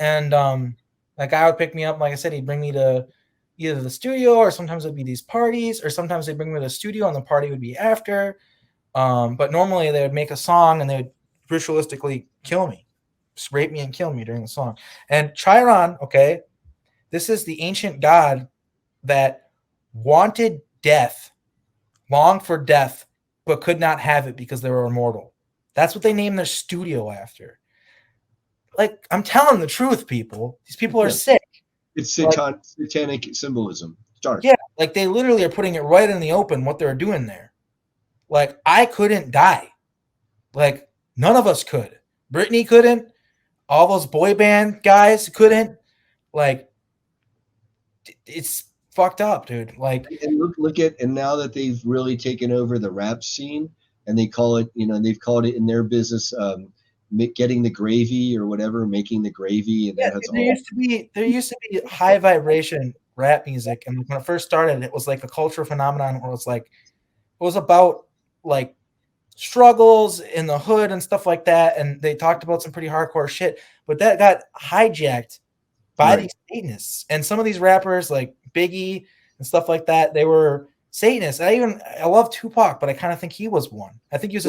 And that guy would pick me up. Like I said, he'd bring me to either the studio, or sometimes it'd be these parties, or sometimes they'd bring me to the studio and the party would be after. But normally they would make a song and they would ritualistically kill me, just rape me and kill me during the song. And Chiron, okay, this is the ancient god that wanted death, longed for death, but could not have it because they were immortal. That's what they named their studio after. Like, I'm telling the truth, people. These people are sick. It's Like, satanic symbolism. It's dark. yeah, like they literally are putting it right in the open what they're doing there. Like, I couldn't die. Like, none of us could. Britney couldn't. All those boy band guys couldn't. Like, it's fucked up, dude. Like, and look at, and now that they've really taken over the rap scene, and they call it, they've called it in their business, getting the gravy or whatever, making the gravy, and yeah, that has there used to be high vibration rap music, and when it first started, it was like a cultural phenomenon where it was about like struggles in the hood and stuff like that, and they talked about some pretty hardcore shit, but that got hijacked by these Satanists. And some of these rappers like Biggie and stuff like that, they were Satanists. I love Tupac, but I kind of think he was one. I think he was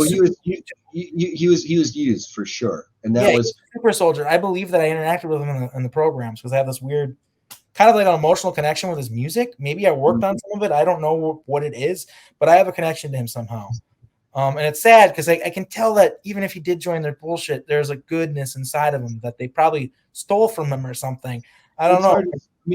he was used for sure, and that was a super soldier. I believe that I interacted with him in the programs because I have this weird kind of like an emotional connection with his music. Maybe I worked on some of it. I don't know what it is, but I have a connection to him somehow. And it's sad because I can tell that even if he did join their bullshit, there's a goodness inside of him that they probably stole from him or something. I don't know.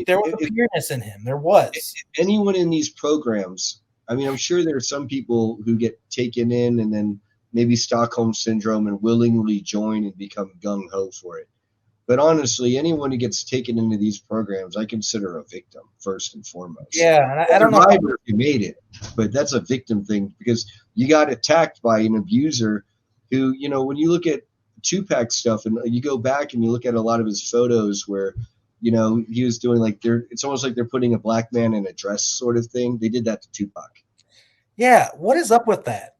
There was a pureness in him. There was. Anyone in these programs, I mean, I'm sure there are some people who get taken in and then maybe Stockholm syndrome and willingly join and become gung-ho for it. But honestly, anyone who gets taken into these programs, I consider a victim first and foremost. Yeah, and I don't know if you made it, but that's a victim thing because you got attacked by an abuser who, when you look at Tupac stuff and you go back and you look at a lot of his photos where, he was doing it's almost like they're putting a black man in a dress sort of thing. They did that to Tupac. Yeah, what is up with that?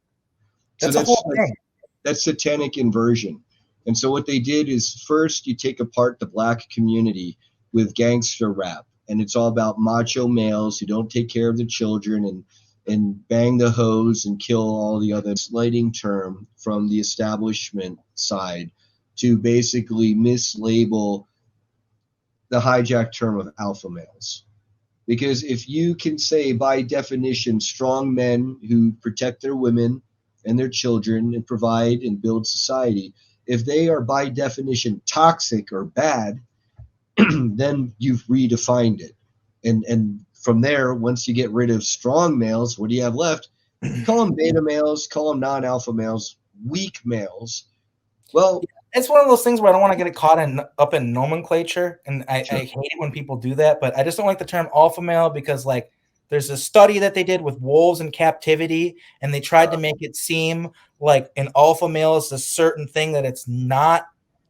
That's a whole thing. That's satanic inversion. And so what they did is first you take apart the black community with gangster rap. And it's all about macho males who don't take care of the children and bang the hoes and kill all the other slighting term from the establishment side to basically mislabel the hijacked term of alpha males. Because if you can say by definition strong men who protect their women and their children and provide and build society, if they are by definition toxic or bad, then you've redefined it. And from there, once you get rid of strong males, what do you have left? Call them beta males, call them non-alpha males, weak males. Well, it's one of those things where I don't want to get it caught up in nomenclature, and I hate it when people do that. But I just don't like the term alpha male because, like, there's a study that they did with wolves in captivity, and they tried to make it seem like an alpha male is a certain thing that it's not.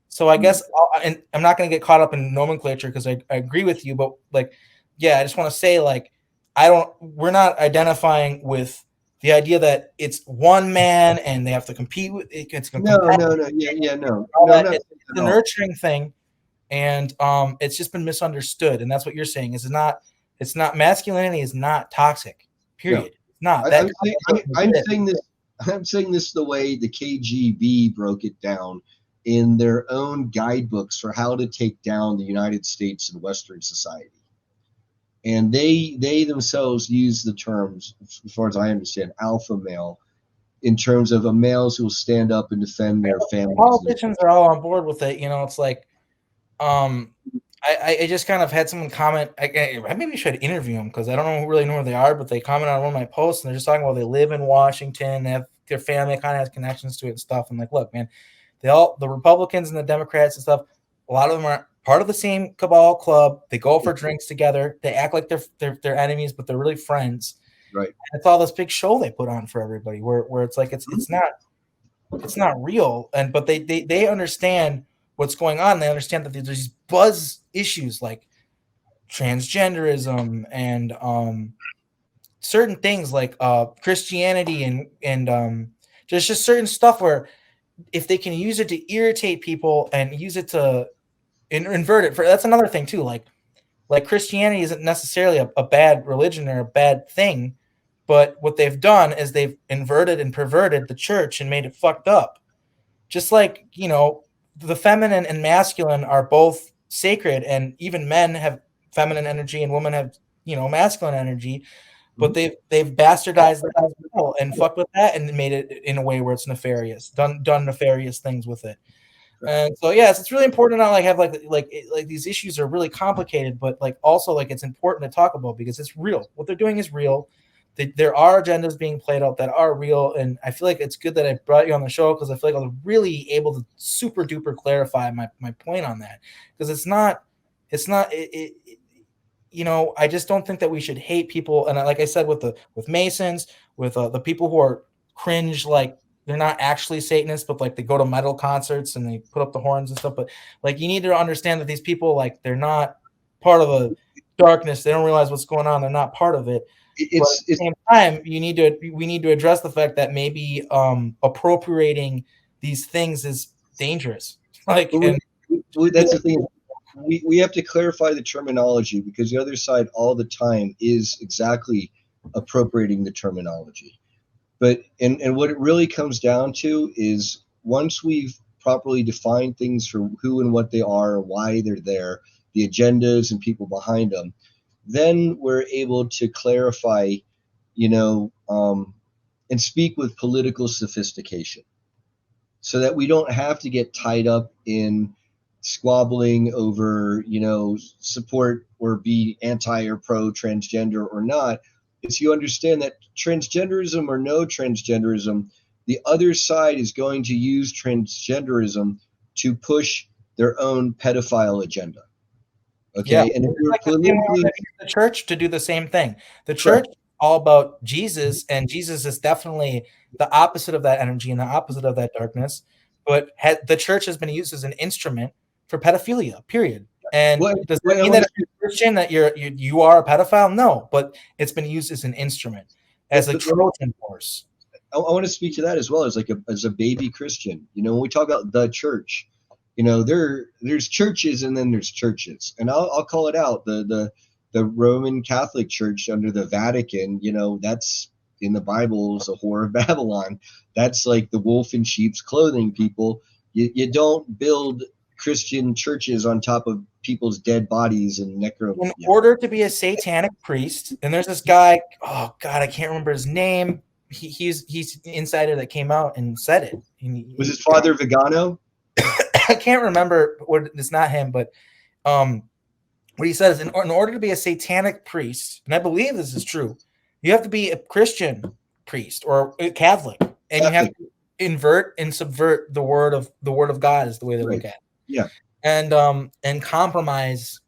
So I guess, and I'm not going to get caught up in nomenclature because I agree with you, but like, yeah, I just want to say like, we're not identifying with the idea that it's one man and they have to compete with it. It's no. It's the nurturing thing, and it's just been misunderstood, and that's what you're saying. It's not masculinity is not toxic. Period. No. It's not. I'm saying this the way the KGB broke it down in their own guidebooks for how to take down the United States and Western society. And they themselves use the terms, as far as I understand, alpha male, in terms of a males who will stand up and defend their families. Politicians are all on board with it. It's like, I just kind of had someone comment. I maybe should interview them because I don't really know who they are, but they comment on one of my posts and they're just talking about they live in Washington, they have their family kind of has connections to it and stuff. I'm like, look, man, the Republicans and the Democrats and stuff, a lot of them are part of the same cabal club. They go for drinks together. They act like they're enemies, but they're really friends. Right. And it's all this big show they put on for everybody, where it's like it's not real. But they understand what's going on. They understand that there's these buzz issues like transgenderism and certain things like Christianity and there's just certain stuff where if they can use it to irritate people and use it to invert it, that's another thing too. Like Christianity isn't necessarily a bad religion or a bad thing, but what they've done is they've inverted and perverted the church and made it fucked up. Just like, the feminine and masculine are both sacred, and even men have feminine energy and women have, masculine energy, but they've bastardized that as well and fucked with that and made it in a way where it's nefarious, done nefarious things with it. And so yes, it's really important to not have like these issues are really complicated, but like also like it's important to talk about because it's real. What they're doing is real. There are agendas being played out that are real, and I feel like it's good that I brought you on the show because I feel like I was really able to super duper clarify my point on that, because I just don't think that we should hate people. And like I said, with Masons, with the people who are cringe, like they're not actually Satanists, but like they go to metal concerts and they put up the horns and stuff. But like you need to understand that these people, like they're not part of the darkness. They don't realize what's going on. They're not part of it. But at the same time, we need to address the fact that maybe appropriating these things is dangerous. Like, that's the thing. We have to clarify the terminology, because the other side all the time is exactly appropriating the terminology. But and what it really comes down to is, once we've properly defined things for who and what they are, why they're there, the agendas and people behind them, then we're able to clarify, and speak with political sophistication, so that we don't have to get tied up in squabbling over, support or be anti or pro transgender or not. It's, you understand that transgenderism or no transgenderism, the other side is going to use transgenderism to push their own pedophile agenda. Okay, yeah. and if you're Like the church to do the same thing. The church is all about Jesus, and Jesus is definitely the opposite of that energy and the opposite of that darkness. But the church has been used as an instrument for pedophilia. Period. And does that mean that if you're Christian that you are a pedophile? No, but it's been used as an instrument, as a Trojan horse. I want to speak to that as well, as as a baby Christian. When we talk about the church, there's churches and then there's churches, and I'll call it out. The Roman Catholic Church under the Vatican, that's in the Bible is a whore of Babylon. That's like the wolf in sheep's clothing, people. You don't build Christian churches on top of people's dead bodies and necrophilia. In order to be a satanic priest, and there's this guy, oh God, I can't remember his name. He's the insider that came out and said it. Was his Father Vigano? I can't remember it's not him, but what he says, in order to be a satanic priest, and I believe this is true, you have to be a Christian priest or a Catholic, and you have to invert and subvert the word of God, is the way they look at it. Yeah. And compromise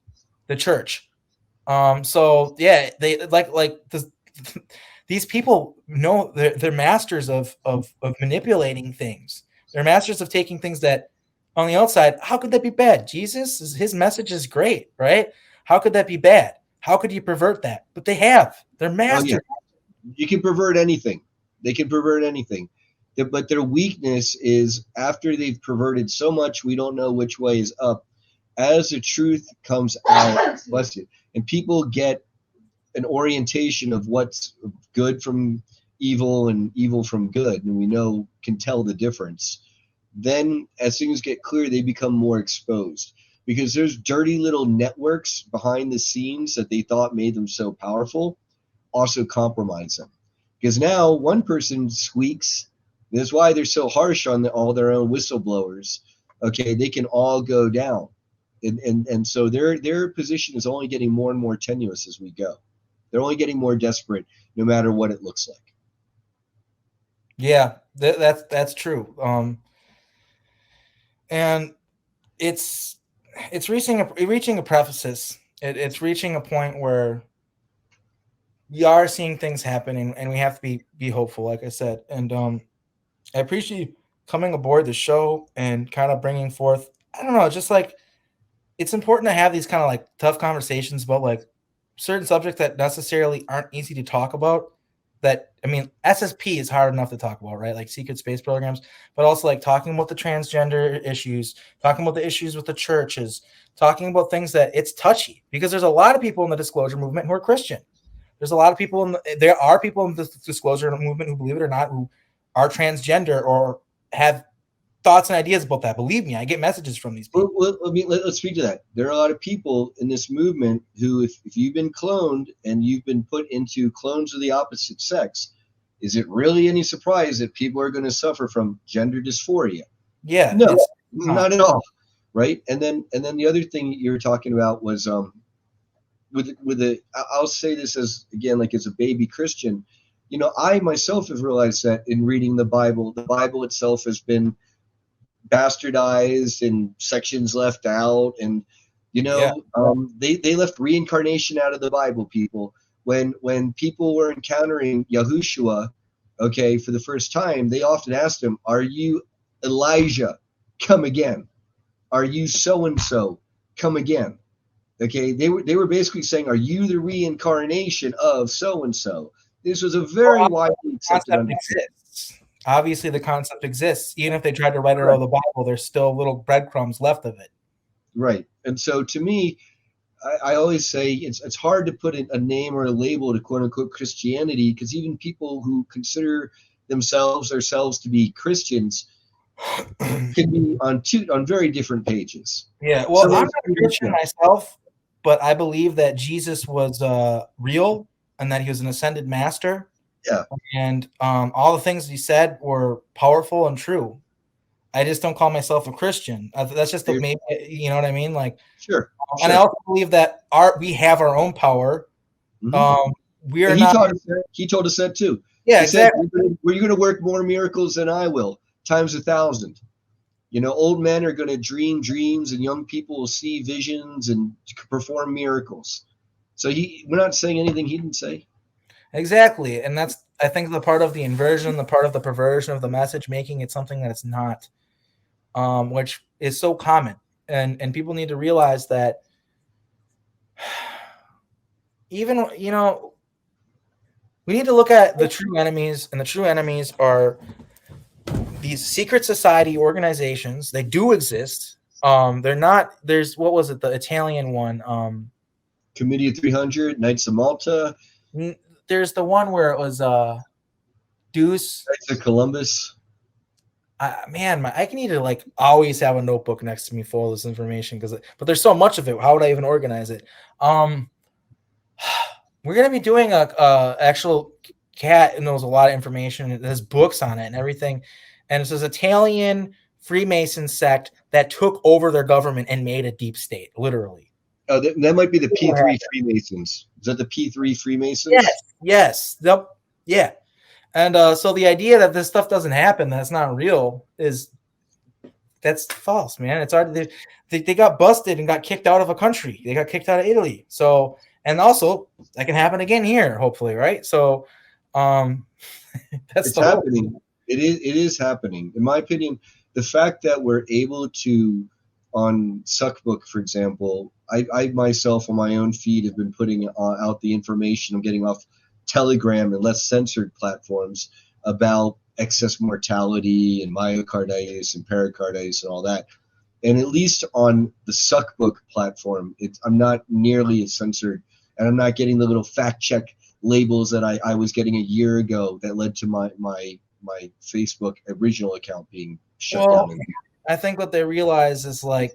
the church. So yeah, they these people know they're masters of manipulating things. They're masters of taking things that on the outside, how could that be bad? Jesus, his message is great, right? How could that be bad? How could you pervert that? But they have. They're masters. Oh, yeah. You can pervert anything. They can pervert anything. But their weakness is, after they've perverted so much, we don't know which way is up. As the truth comes out, bless you, and people get an orientation of what's good from evil and evil from good, and we can tell the difference. Then as things get clear, they become more exposed, because there's dirty little networks behind the scenes that they thought made them so powerful also compromise them. Because now one person squeaks. That's why they're so harsh on all their own whistleblowers. Okay, they can all go down. And so their position is only getting more and more tenuous as we go. They're only getting more desperate, no matter what it looks like. Yeah, that's true. And it's reaching a precipice. It's reaching a point where we are seeing things happening, and we have to be hopeful, like I said. And I appreciate you coming aboard the show and kind of bringing forth, I don't know, just like it's important to have these kind of like tough conversations about like certain subjects that necessarily aren't easy to talk about. that, I mean, SSP is hard enough to talk about, right? Like secret space programs, but also like talking about the transgender issues, talking about the issues with the churches, talking about things that it's touchy, because there's a lot of people in the disclosure movement who are Christian. There's a lot of people there are people in the disclosure movement who, believe it or not, who are transgender or have thoughts and ideas about that. Believe me, I get messages from these people. Well, let's speak to that. There are a lot of people in this movement who, if you've been cloned and you've been put into clones of the opposite sex, is it really any surprise that people are going to suffer from gender dysphoria? Yeah, No, it's not at all. Right. And then the other thing you were talking about was with the, I'll say this as, again, like as a baby Christian, you know, I myself have realized that in reading the Bible itself has been bastardized and sections left out, and you know, they left reincarnation out of the Bible. People, when people were encountering Yahushua, okay, for the first time, they often asked him, "Are you Elijah? Come again. Are you so and so? Come again." Okay, they were basically saying, "Are you the reincarnation of so and so?" This was a very widely accepted understanding. Obviously, the concept exists. Even if they tried to write it out of the Bible, there's still little breadcrumbs left of it. Right. And so to me, I always say it's hard to put a name or a label to quote unquote Christianity, because even people who consider ourselves to be Christians can be on very different pages. Yeah. Well, so I'm not a Christian myself, but I believe that Jesus was real and that he was an ascended master. Yeah. And all the things he said were powerful and true. I just don't call myself a Christian. That's just maybe, you know what I mean? Like, sure. And I also believe that we have our own power. Mm-hmm. We are not. He told us that too. Yeah, he exactly. Said, "You're going to work more miracles than I will, times 1,000." You know, old men are going to dream dreams, and young people will see visions and perform miracles. So we're not saying anything he didn't say. Exactly, and that's, I think, the part of the inversion, the part of the perversion of the message, making it something that it's not, which is so common, and people need to realize that. Even, you know, we need to look at the true enemies, and the true enemies are these secret society organizations. They do exist. They're not. There's, what was it? The Italian one. Committee of 300, Knights of Malta. There's the one where it was Deuce. Knights of Columbus. I need to like always have a notebook next to me full of this information, but there's so much of it. How would I even organize it? We're gonna be doing a actual cat knows a lot of information. It has books on it and everything, and it's this Italian Freemason sect that took over their government and made a deep state, literally. Oh, that might be the P3 Freemasons. Is that the P3 Freemasons? Yes. Yep. Yeah. And so the idea that this stuff doesn't happen, that's not real, that's false, man. It's already they got busted and got kicked out of a country. They got kicked out of Italy. So, and also that can happen again here, hopefully, right? So, it's happening. It is happening. In my opinion, the fact that we're able to, on Suckbook, for example, I myself on my own feed have been putting out the information I'm getting off Telegram and less censored platforms about excess mortality and myocarditis and pericarditis and all that. And at least on the Suckbook platform, I'm not nearly as censored, and I'm not getting the little fact check labels that I was getting a year ago that led to my Facebook original account being shut down. I think what they realize is like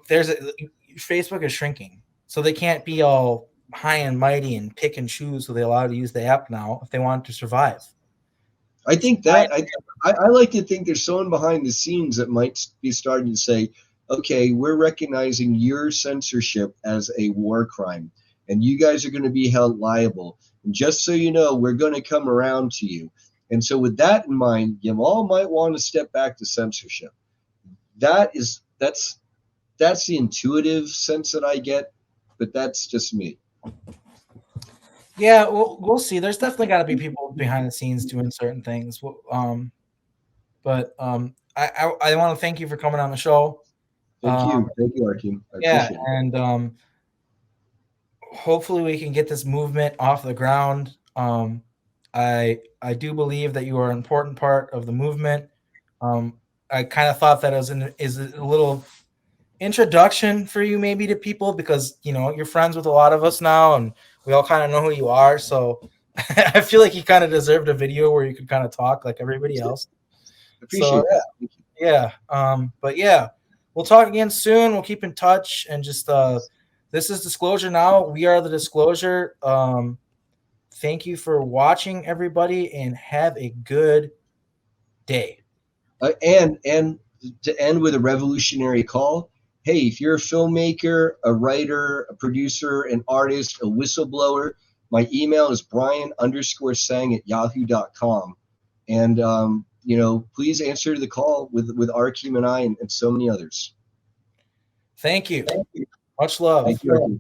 Facebook is shrinking, so they can't be all high and mighty and pick and choose who they allow to use the app now if they want to survive. I think that I like to think there's someone behind the scenes that might be starting to say, okay, we're recognizing your censorship as a war crime, and you guys are going to be held liable. And just so you know, we're going to come around to you. And so with that in mind, you all might want to step back to censorship. That's the intuitive sense that I get, but that's just me. Yeah, we'll see. There's definitely got to be people behind the scenes doing certain things. But I want to thank you for coming on the show. Thank you, Arkin. Yeah, and hopefully we can get this movement off the ground. I do believe that you are an important part of the movement. I kind of thought that is a little introduction for you maybe to people, because you're friends with a lot of us now and we all kind of know who you are. So I feel like you kind of deserved a video where you could kind of talk like everybody else. So Appreciate that. Thank you. yeah, but yeah, we'll talk again soon. We'll keep in touch, and just this is Disclosure Now. We are the Disclosure. Thank you for watching, everybody, and have a good day. And to end with a revolutionary call, hey, if you're a filmmaker, a writer, a producer, an artist, a whistleblower, my email is brian_sang@yahoo.com. And, please answer the call with Arkeem and I and so many others. Thank you. Thank you. Much love. Thank you.